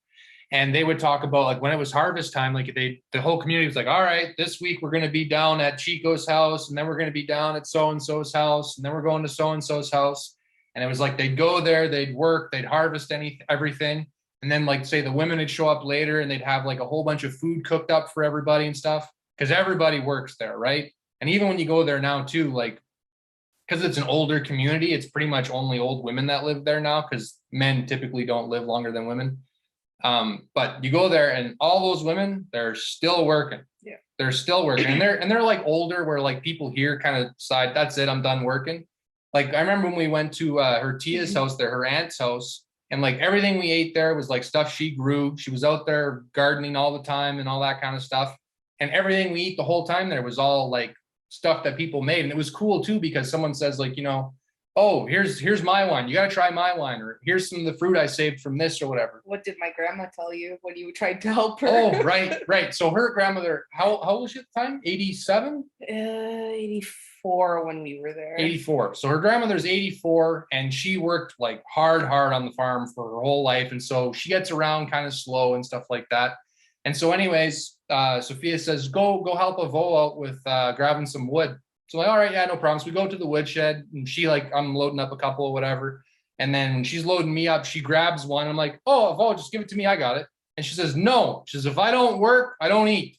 And they would talk about like when it was harvest time, like the whole community was like, all right, this week we're going to be down at Chico's house, and then we're going to be down at so-and-so's house, and then we're going to so-and-so's house. And it was like, they'd go there, they'd work, they'd harvest everything. And then like, say the women would show up later and they'd have like a whole bunch of food cooked up for everybody and stuff, because everybody works there, right? And even when you go there now too, like, because it's an older community, it's pretty much only old women that live there now, because men typically don't live longer than women. But you go there and all those women, they're still working. Yeah. They're still working. And they're like older, where like people here kind of decide, that's it, I'm done working. Like I remember when we went to her tia's house there, her aunt's house, and like everything we ate there was like stuff she grew. She was out there gardening all the time and all that kind of stuff. And everything we eat the whole time there was all like stuff that people made. And it was cool too, because someone says like, oh, here's my wine. You got to try my wine. Or here's some of the fruit I saved from this or whatever. What did my grandma tell you when you tried to help her? Oh, right. So her grandmother, how old was she at the time? 87? 84 when we were there. 84. So her grandmother's 84, and she worked like hard on the farm for her whole life. And so she gets around kind of slow and stuff like that. And so anyways, Sophia says, go help Avo out with grabbing some wood. So I'm like, all right, yeah, no problem. So we go to the woodshed, and she like, I'm loading up a couple or whatever. And then when she's loading me up, she grabs one. I'm like, oh, Avo, just give it to me. I got it. And she says, no. She says, if I don't work, I don't eat.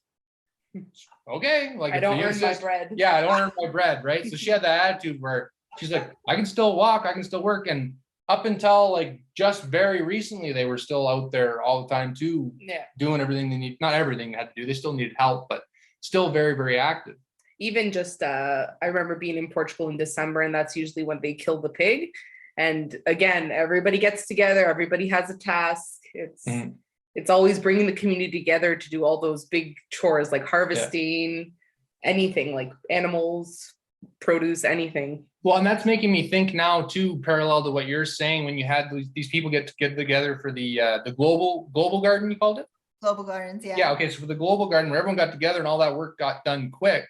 Okay. Like I don't earn my bread. Yeah, I don't earn my bread. Right. So she had that attitude where she's like, I can still walk. I can still work. And up until like just very recently, they were still out there all the time too, doing everything they need. Not everything they had to do. They still needed help, but still very, very active. Even just, I remember being in Portugal in December, and that's usually when they kill the pig. And again, everybody gets together. Everybody has a task. It's always bringing the community together to do all those big chores, like harvesting, anything like animals, produce, anything. Well, and that's making me think now too, parallel to what you're saying, when you had these people get together for the global garden, you called it? Global gardens, yeah. Yeah, okay, so for the global garden, where everyone got together and all that work got done quick.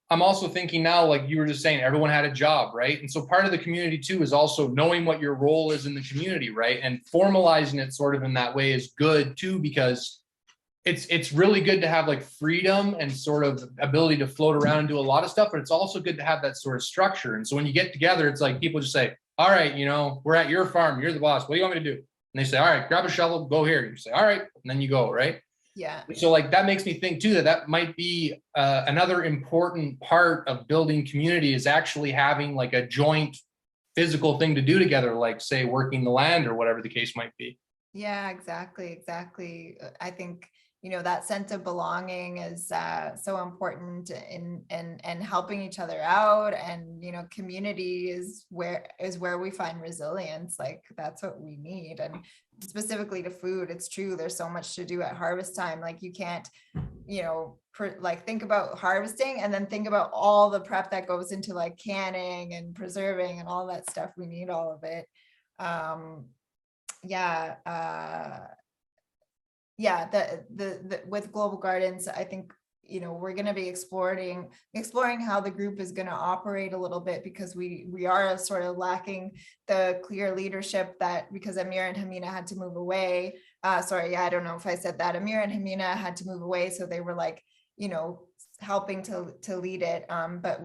I'm also thinking now, like you were just saying, everyone had a job, right? And so part of the community too is also knowing what your role is in the community, right? And formalizing it sort of in that way is good too, because it's really good to have like freedom and sort of ability to float around and do a lot of stuff, but it's also good to have that sort of structure. And so when you get together, it's like people just say, all right, we're at your farm, you're the boss, what do you want me to do? And they say, all right, grab a shovel, go here. You say, all right, and then you go, right? Yeah. So like that makes me think too that might be another important part of building community, is actually having like a joint physical thing to do together, like say working the land or whatever the case might be. Yeah, exactly. I think, that sense of belonging is so important in helping each other out. And, community is where we find resilience. Like that's what we need. And specifically to food, it's true. There's so much to do at harvest time. Like you can't, think about harvesting and then think about all the prep that goes into like canning and preserving and all that stuff. We need all of it. The with Global Gardens, I think we're going to be exploring how the group is going to operate a little bit, because we are sort of lacking the clear leadership that, because Amir and Hamina had to move away. I don't know if I said that. Amir and Hamina had to move away, so they were like helping to lead it, but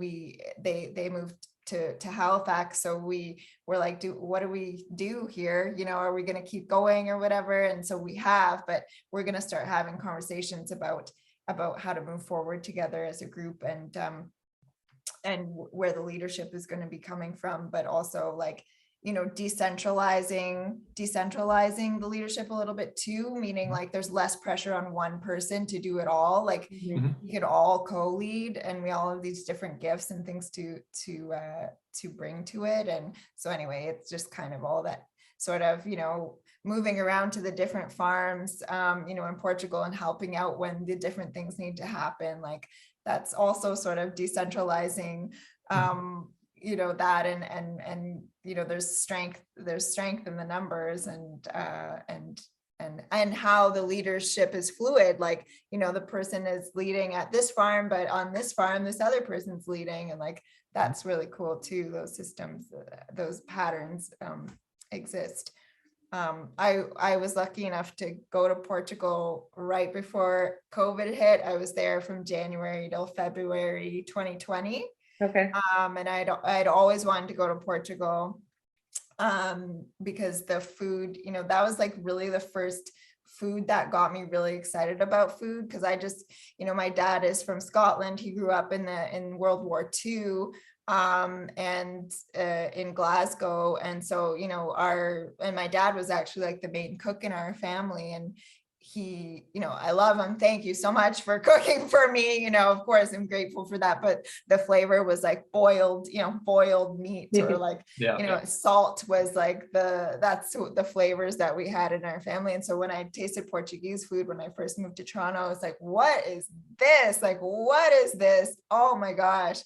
they moved to Halifax. So we were like, what do we do here? Are we going to keep going or whatever? And so we have, but we're going to start having conversations about how to move forward together as a group, and where the leadership is going to be coming from, but also like, decentralizing the leadership a little bit too, meaning like there's less pressure on one person to do it all. Like we could all co-lead, and we all have these different gifts and things to bring to it. And so anyway, it's just kind of all that sort of, moving around to the different farms, in Portugal, and helping out when the different things need to happen. Like that's also sort of decentralizing, that, and there's strength in the numbers, and how the leadership is fluid. Like, the person is leading at this farm, but on this farm, this other person's leading. And like, that's really cool too. Those systems, those patterns exist. I was lucky enough to go to Portugal right before COVID hit. I was there from January till February 2020. Okay. And I'd always wanted to go to Portugal, because the food, that was like really the first food that got me really excited about food. Because I just, my dad is from Scotland. He grew up in World War II, and in Glasgow. And so, and my dad was actually like the main cook in our family. And he, I love him. Thank you so much for cooking for me. Of course, I'm grateful for that. But the flavor was like boiled meat, or like, salt was like that's the flavors that we had in our family. And so when I tasted Portuguese food, when I first moved to Toronto, I was like, what is this? Like, what is this? Oh my gosh.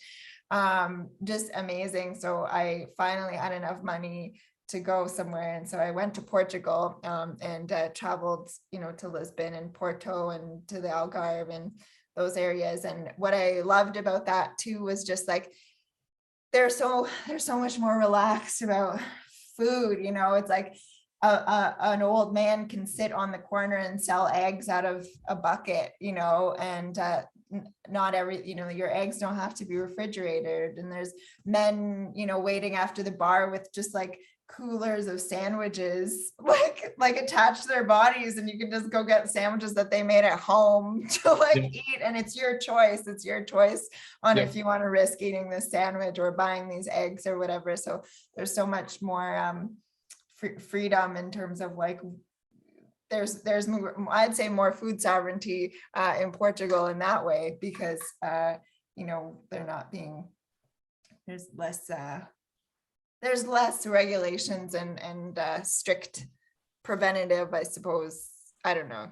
Just amazing. So I finally had enough money to go somewhere. And so I went to Portugal, and traveled, to Lisbon and Porto and to the Algarve and those areas. And what I loved about that too was just like, they're so much more relaxed about food. It's like an old man can sit on the corner and sell eggs out of a bucket, and not every, your eggs don't have to be refrigerated. And there's men, waiting after the bar with just like coolers of sandwiches like attached to their bodies, and you can just go get sandwiches that they made at home to eat. And it's your choice on if you want to risk eating this sandwich or buying these eggs or whatever. So there's so much more freedom in terms of like, there's more, I'd say more food sovereignty in Portugal in that way, because they're not being, there's less regulations and strict preventative, I suppose. I don't know,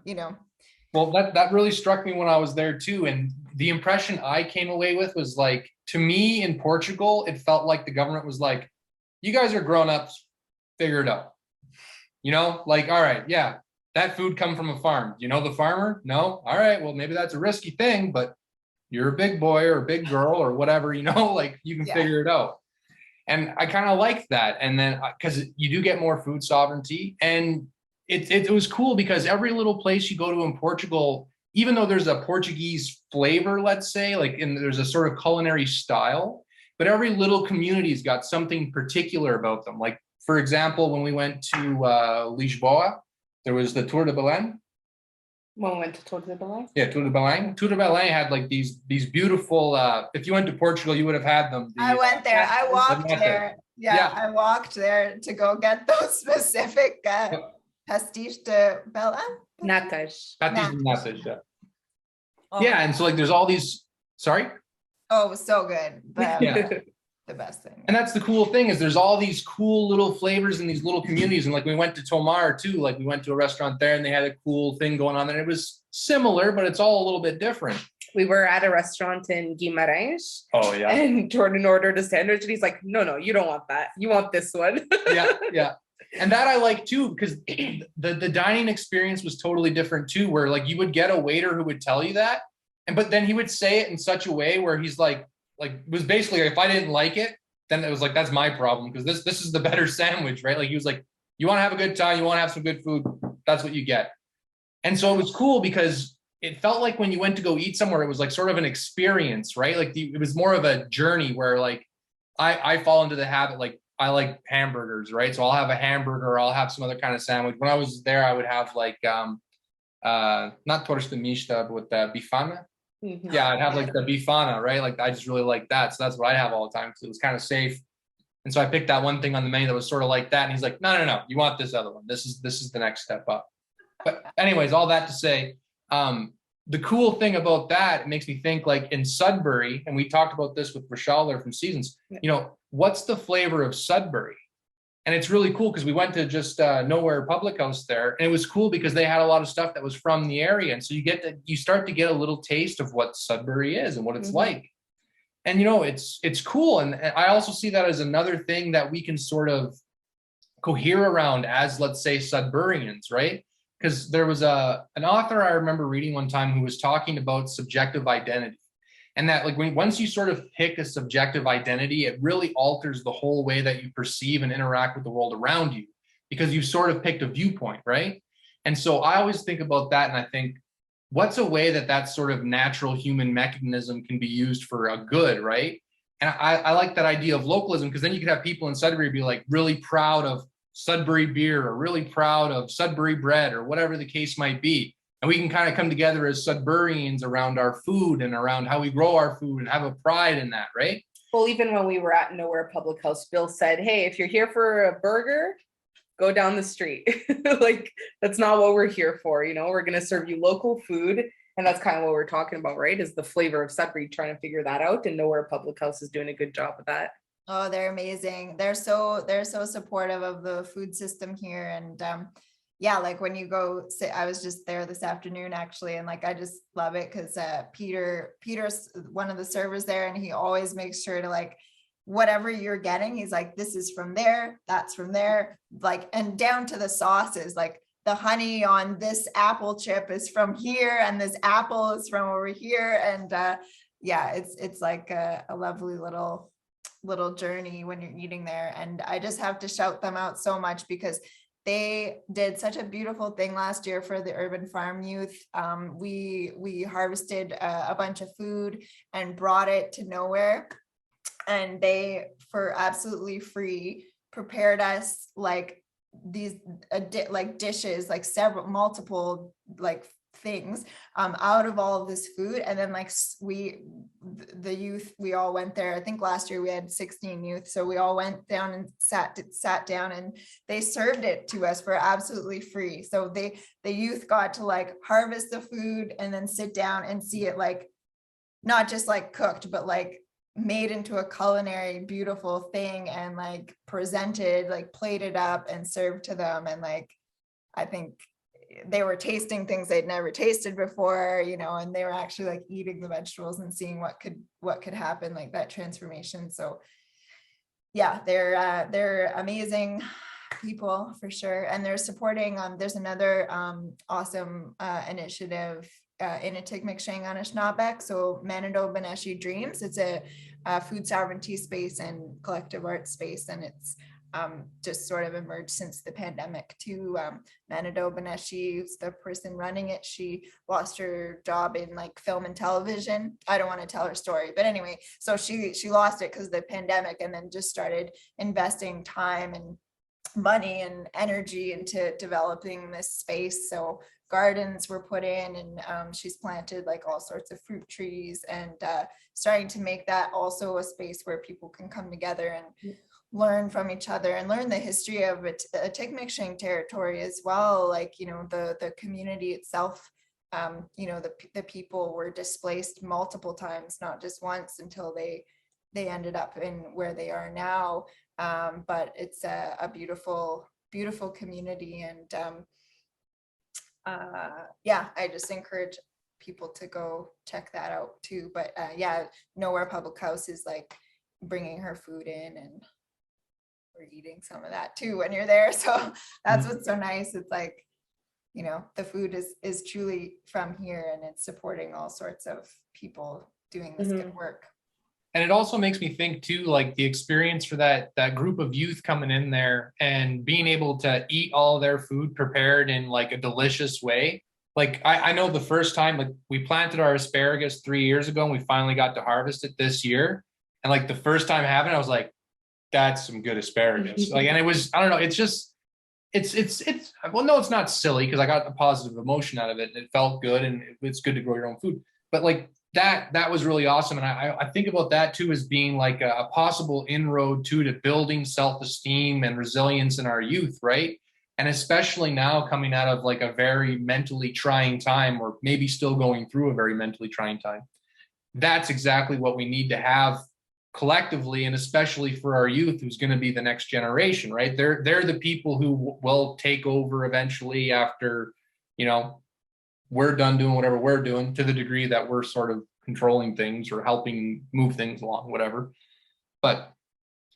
Well, that really struck me when I was there too. And the impression I came away with was like, to me in Portugal, it felt like the government was like, you guys are grown-ups, figure it out. Like, all right, yeah, that food come from a farm. You know the farmer? No? All right, well, maybe that's a risky thing, but you're a big boy or a big girl or whatever, like you can figure it out. And I kind of liked that. And then, because you do get more food sovereignty, and it was cool because every little place you go to in Portugal, even though there's a Portuguese flavor, let's say, like, and there's a sort of culinary style, but every little community's got something particular about them. Like, for example, when we went to Lisboa, there was the Tour de Belém. When we went to Tour de Belay. Yeah, Tour de Belay. Tour de Belay had like these beautiful. If you went to Portugal, you would have had them. I went there. I walked method. there. Yeah, I walked there to go get those specific pastiche de Belay. Natas. Natas, yeah. Oh yeah, and so like there's all these. Sorry. Oh, it was so good. The best thing. And that's the cool thing is there's all these cool little flavors in these little communities. And like we went to Tomar too, like we went to a restaurant there and they had a cool thing going on there. It was similar, but it's all a little bit different. We were at a restaurant in Guimarães. Oh yeah. And Jordan ordered a sandwich and he's like, no, you don't want that. You want this one. yeah. And that I like too, because the dining experience was totally different too, where like you would get a waiter who would tell you that. But then he would say it in such a way where he's like was basically if I didn't like it, then it was like that's my problem because this is the better sandwich, right? Like he was like, you want to have a good time, you want to have some good food, that's what you get. And so it was cool because it felt like when you went to go eat somewhere, it was like sort of an experience, right? Like it was more of a journey where like I fall into the habit like I like hamburgers, right? So I'll have a hamburger, I'll have some other kind of sandwich. When I was there, I would have like not torta mista, but with the bifana. Mm-hmm. Yeah, I'd have like the bifana, right? Like I just really like that. So that's what I have all the time because it was kind of safe. And so I picked that one thing on the menu that was sort of like that. And he's like, no, you want this other one. This is the next step up. But anyways, all that to say, the cool thing about that, it makes me think like in Sudbury, and we talked about this with Rochelle there from Seasons, you know, what's the flavor of Sudbury? And it's really cool because we went to just Nowhere Public House there. And it was cool because they had a lot of stuff that was from the area. And so you start to get a little taste of what Sudbury is and what it's like. And, you know, it's cool. And I also see that as another thing that we can sort of cohere around as, let's say, Sudburians, right? Because there was an author I remember reading one time who was talking about subjective identity. And that like once you sort of pick a subjective identity, it really alters the whole way that you perceive and interact with the world around you because you've sort of picked a viewpoint, right? And so I always think about that and I think, what's a way that sort of natural human mechanism can be used for a good, right? And I like that idea of localism because then you could have people in Sudbury be like really proud of Sudbury beer or really proud of Sudbury bread or whatever the case might be. And we can kind of come together as Sudburians around our food and around how we grow our food and have a pride in that, right? Well, even when we were at Nowhere Public House, Bill said, hey, if you're here for a burger, go down the street. Like, that's not what we're here for. You know, we're going to serve you local food. And that's kind of what we're talking about, right? Is the flavor of Sudbury, trying to figure that out. And Nowhere Public House is doing a good job of that. Oh, they're amazing. They're so supportive of the food system here. And yeah, like when you go sit, I was just there this afternoon actually, and like I just love it because Peter's one of the servers there, and he always makes sure to like whatever you're getting, he's like, this is from there, that's from there, like, and down to the sauces, like the honey on this apple chip is from here, and this apple is from over here, and yeah, it's like a lovely little journey when you're eating there. And I just have to shout them out so much because they did such a beautiful thing last year for the urban farm youth. We harvested a bunch of food and brought it to Nowhere, and they, for absolutely free, prepared us like these like dishes, like multiple like things out of all of this food. And then like the youth, we all went there. I think last year we had 16 youth, so we all went down and sat down, and they served it to us for absolutely free. So the youth got to like harvest the food and then sit down and see it, like not just like cooked, but like made into a culinary beautiful thing, and like presented, like plated up and served to them. And like I think they were tasting things they'd never tasted before, you know, and they were actually like eating the vegetables and seeing what could happen, like that transformation. So yeah, they're amazing people for sure. And they're supporting, there's another awesome initiative in Atikameksheng on Anishinaabe, so Manitoba Beneshi Dreams. It's a food sovereignty space and collective art space, and it's just sort of emerged since the pandemic too. Manitoba Beneshi, who's the person running it, she lost her job in like film and television. I don't want to tell her story, but anyway, so she lost it because of the pandemic, and then just started investing time and money and energy into developing this space. So gardens were put in, and she's planted like all sorts of fruit trees, and starting to make that also a space where people can come together and learn from each other and learn the history of it, Tecumseh territory as well. Like, you know, the community itself, you know, the people were displaced multiple times, not just once, until they ended up in where they are now. But it's a beautiful, beautiful community. And yeah, I just encourage people to go check that out too. But yeah, Nowhere Public House is like bringing her food in, and we're eating some of that too when you're there. So that's what's so nice. It's like, you know, the food is truly from here, and it's supporting all sorts of people doing this good work. And it also makes me think too, like the experience for that group of youth coming in there and being able to eat all their food prepared in like a delicious way. Like I know the first time, like we planted our asparagus 3 years ago, and we finally got to harvest it this year. And like the first time having it, I was like, that's some good asparagus. Like, and it was, I don't know, it's just, it's well, no, it's not silly, because I got a positive emotion out of it, and it felt good, and it's good to grow your own food. But like that was really awesome. And I think about that too as being like a possible inroad too to building self-esteem and resilience in our youth, right? And especially now coming out of like a very mentally trying time, or maybe still going through a very mentally trying time. That's exactly what we need to have collectively, and especially for our youth, who's going to be the next generation, right? They're the people who will take over eventually after, you know, we're done doing whatever we're doing, to the degree that we're sort of controlling things or helping move things along, whatever. But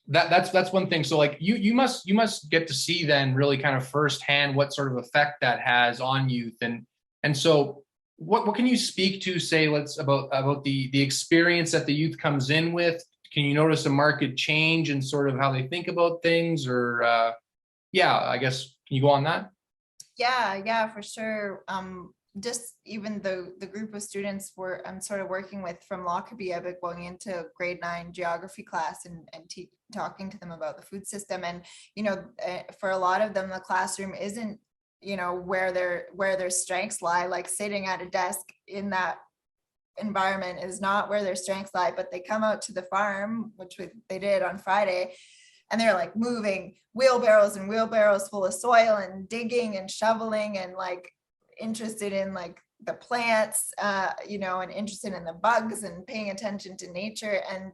that's one thing. So like you must get to see then really kind of firsthand what sort of effect that has on youth. And so what can you speak to, say, let's about the experience that the youth comes in with? Can you notice a marked change in sort of how they think about things? Or yeah, I guess, can you go on that? Yeah, for sure. Just even the group of students I'm sort of working with from Lockerbie, I've been going into grade 9 geography class and talking to them about the food system. And, you know, for a lot of them, the classroom isn't, you know, where their strengths lie. Like sitting at a desk in that environment is not where their strengths lie, but they come out to the farm, which they did on Friday, and they're like moving wheelbarrows and wheelbarrows full of soil and digging and shoveling, and like interested in like the plants, you know, and interested in the bugs and paying attention to nature. And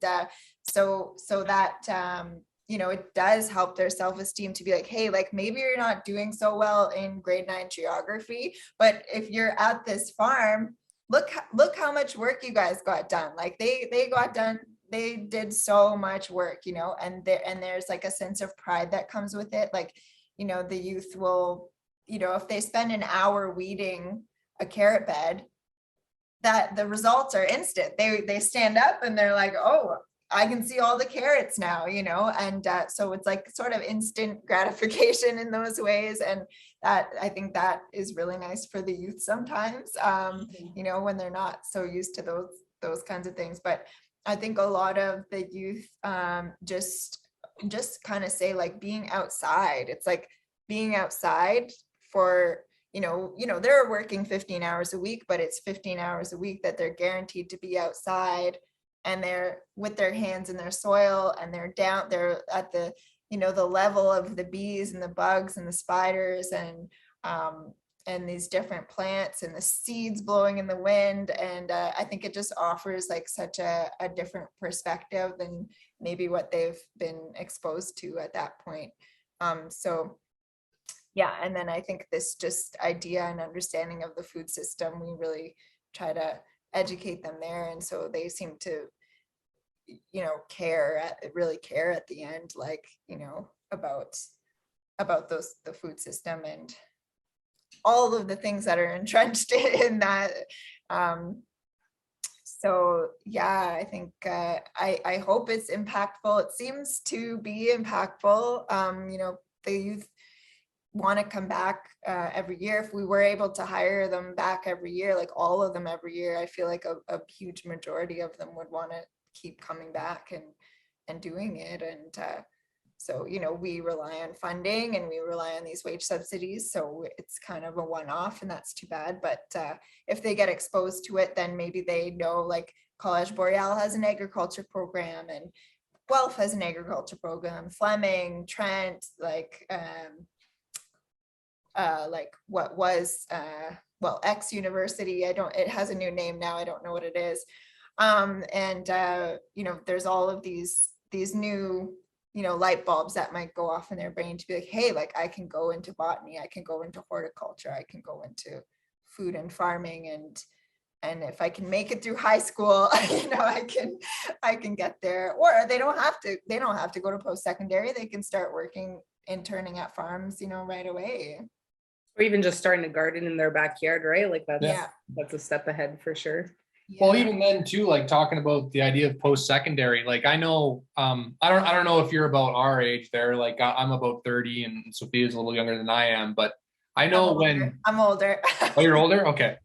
so that, you know, it does help their self-esteem to be like, hey, like maybe you're not doing so well in grade 9 geography, but if you're at this farm, look how much work you guys got done. Like they got done, they did so much work, you know, and there's like a sense of pride that comes with it. Like, you know, the youth will, you know, if they spend an hour weeding a carrot bed, that the results are instant. They stand up and they're like, oh, I can see all the carrots now, you know. And so it's like sort of instant gratification in those ways. And that, I think that is really nice for the youth sometimes, you know, when they're not so used to those kinds of things. But I think a lot of the youth just kind of say like being outside. It's like being outside for, you know, they're working 15 hours a week, but it's 15 hours a week that they're guaranteed to be outside, and they're with their hands in their soil, and they're at the, you know, the level of the bees and the bugs and the spiders and these different plants and the seeds blowing in the wind. And I think it just offers like such a different perspective than maybe what they've been exposed to at that point. So yeah, and then I think this just idea and understanding of the food system, we really try to educate them there. And so they seem to, you know, really care at the end, like, you know, about the food system and all of the things that are entrenched in that. So yeah, I think I hope it's impactful. It seems to be impactful. You know, the youth want to come back every year. If we were able to hire them back every year, like all of them every year, I feel like a huge majority of them would want to keep coming back and doing it. And So, you know, we rely on funding and we rely on these wage subsidies. So it's kind of a one-off, and that's too bad. But if they get exposed to it, then maybe they know, like College Boreal has an agriculture program, and Guelph has an agriculture program, Fleming, Trent, like what was well, X University, it has a new name now, I don't know what it is. You know, there's all of these new, you know, light bulbs that might go off in their brain to be like, hey, like I can go into botany, I can go into horticulture, I can go into food and farming, and if I can make it through high school, you know, I can get there. Or they don't have to go to post-secondary. They can start working, interning at farms, you know, right away. Or even just starting a garden in their backyard, right? Like that's Yeah. that's a step ahead for sure. Well, even then too, like talking about the idea of post-secondary, like I know, I don't know if you're about our age there, like I'm about 30 and Sophia's a little younger than I am, but I know I'm older. Oh, you're older? Okay.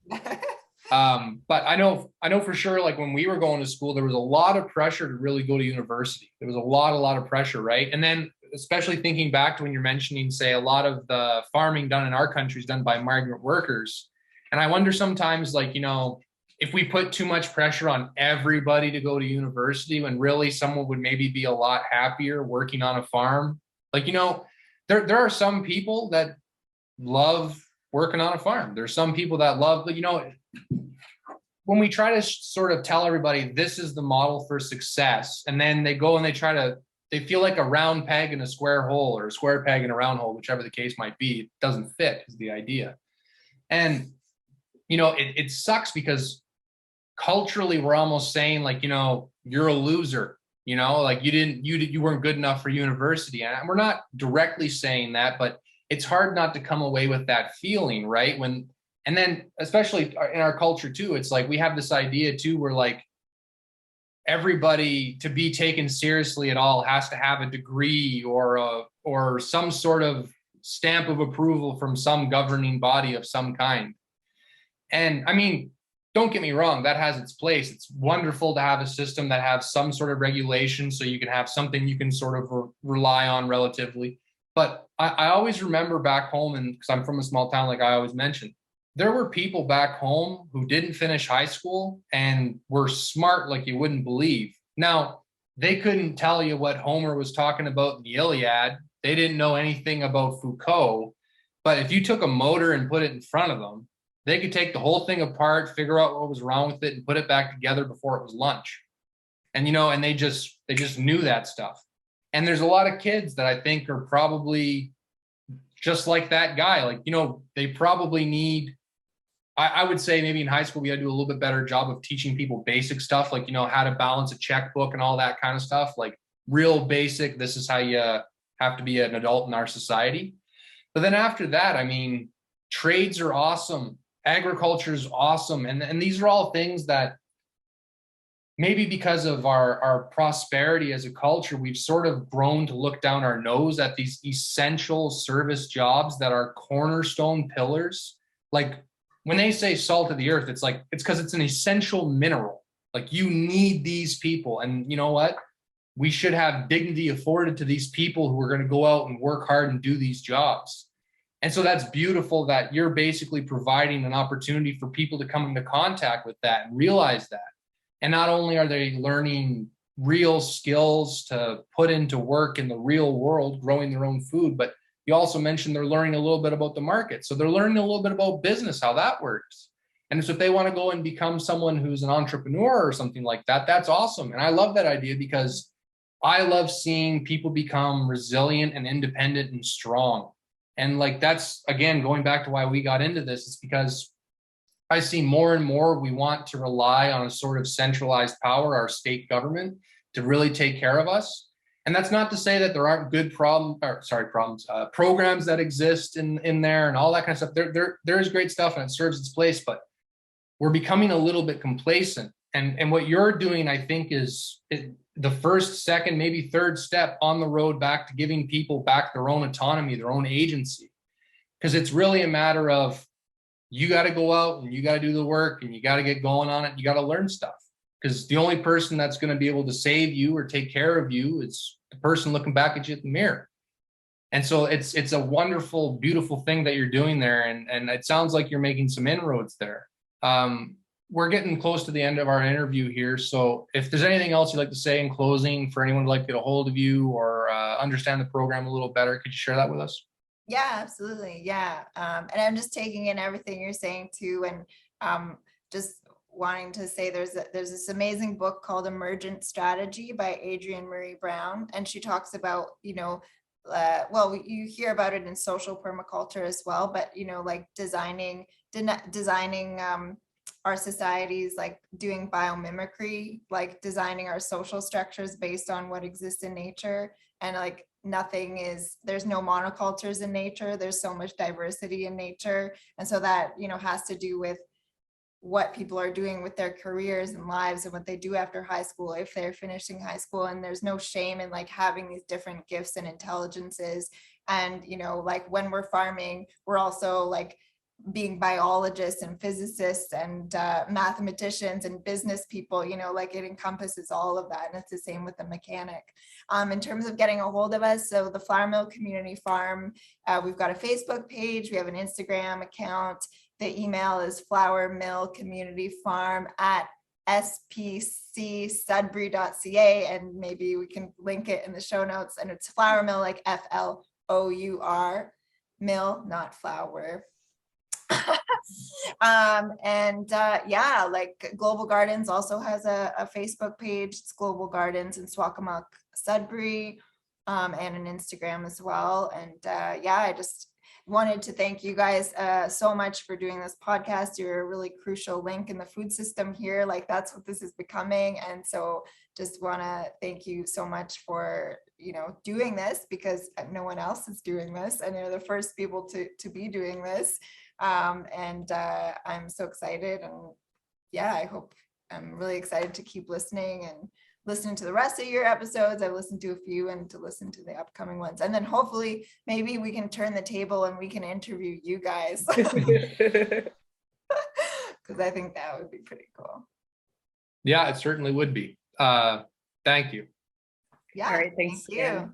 But I know for sure, like when we were going to school, there was a lot of pressure to really go to university. There was a lot of pressure, right? And then especially thinking back to when you're mentioning, say, a lot of the farming done in our country is done by migrant workers. And I wonder sometimes, like, you know, if we put too much pressure on everybody to go to university, when really someone would maybe be a lot happier working on a farm. Like, you know, there are some people that love working on a farm. There's some people that love, you know, when we try to sort of tell everybody this is the model for success, and then they go and they feel like a round peg in a square hole, or a square peg in a round hole, whichever the case might be, it doesn't fit is the idea. And, you know, it sucks because culturally we're almost saying, like, you know, you're a loser, you know, like you weren't good enough for university. And we're not directly saying that, but it's hard not to come away with that feeling, right? And then especially in our culture too, it's like we have this idea too, where like everybody to be taken seriously at all has to have a degree or some sort of stamp of approval from some governing body of some kind. And I mean, don't get me wrong, that has its place. It's wonderful to have a system that has some sort of regulation so you can have something you can sort of rely on relatively. But I always remember back home, and because I'm from a small town, like I always mention, there were people back home who didn't finish high school and were smart like you wouldn't believe. Now, they couldn't tell you what Homer was talking about in the Iliad. They didn't know anything about Foucault. But if you took a motor and put it in front of them, they could take the whole thing apart, figure out what was wrong with it, and put it back together before it was lunch. And, you know, and they just knew that stuff. And there's a lot of kids that I think are probably just like that guy. Like, you know, they probably need, I would say maybe in high school, we had to do a little bit better job of teaching people basic stuff, like, you know, how to balance a checkbook and all that kind of stuff, like real basic. This is how you have to be an adult in our society. But then after that, I mean, trades are awesome. Agriculture is awesome. And these are all things that maybe because of our prosperity as a culture, we've sort of grown to look down our nose at these essential service jobs that are cornerstone pillars. Like when they say salt of the earth, it's like, it's because it's an essential mineral. Like you need these people. And you know what? We should have dignity afforded to these people who are going to go out and work hard and do these jobs. And so that's beautiful that you're basically providing an opportunity for people to come into contact with that and realize that. And not only are they learning real skills to put into work in the real world, growing their own food, but you also mentioned they're learning a little bit about the market. So they're learning a little bit about business, how that works. And so if they want to go and become someone who's an entrepreneur or something like that, that's awesome. And I love that idea because I love seeing people become resilient and independent and strong. And like, that's, again, going back to why we got into this, it's because I see more and more we want to rely on a sort of centralized power, our state government, to really take care of us. And that's not to say that there aren't good programs that exist in there and all that kind of stuff. There is great stuff and it serves its place, but we're becoming a little bit complacent. And what you're doing, I think, is the first, second, maybe third step on the road back to giving people back their own autonomy, their own agency. Because it's really a matter of, you got to go out and you got to do the work and you got to get going on it. You got to learn stuff because the only person that's going to be able to save you or take care of you is the person looking back at you in the mirror. And so it's a wonderful, beautiful thing that you're doing there. And it sounds like you're making some inroads there. We're getting close to the end of our interview here. So if there's anything else you'd like to say in closing for anyone who'd like to get a hold of you or understand the program a little better, could you share that with us? Yeah, absolutely. Yeah. And I'm just taking in everything you're saying too. And just wanting to say there's this amazing book called Emergent Strategy by Adrienne Marie Brown. And she talks about, well, you hear about it in social permaculture as well, but, like designing our societies, like doing biomimicry, like designing our social structures based on what exists in nature. And like there's no monocultures in nature. There's so much diversity in nature. And so that, has to do with what people are doing with their careers and lives and what they do after high school, if they're finishing high school. And there's no shame in like having these different gifts and intelligences. And, like when we're farming, we're also like being biologists and physicists and mathematicians and business people, like it encompasses all of that. And it's the same with the mechanic. In terms of getting a hold of us, so the Flourmill Community Farm, we've got a Facebook page, we have an Instagram account. The email is flourmillcommunityfarm@spcsudbury.ca, and maybe we can link it in the show notes. And it's Flourmill, like FLOUR, mill, not flower. Like Global Gardens also has a Facebook page. It's Global Gardens in Swakamuck, Sudbury, and an Instagram as well. And I just wanted to thank you guys so much for doing this podcast. You're a really crucial link in the food system here. Like that's what this is becoming. And so just want to thank you so much for, doing this, because no one else is doing this. And you're the first people to be doing this. I'm so excited. And I'm really excited to keep listening and listening to the rest of your episodes. I've listened to a few, and to listen to the upcoming ones. And then hopefully maybe we can turn the table and we can interview you guys. Because I think that would be pretty cool. Yeah, it certainly would be. Thank you. Yeah. All right. Thanks Thank you.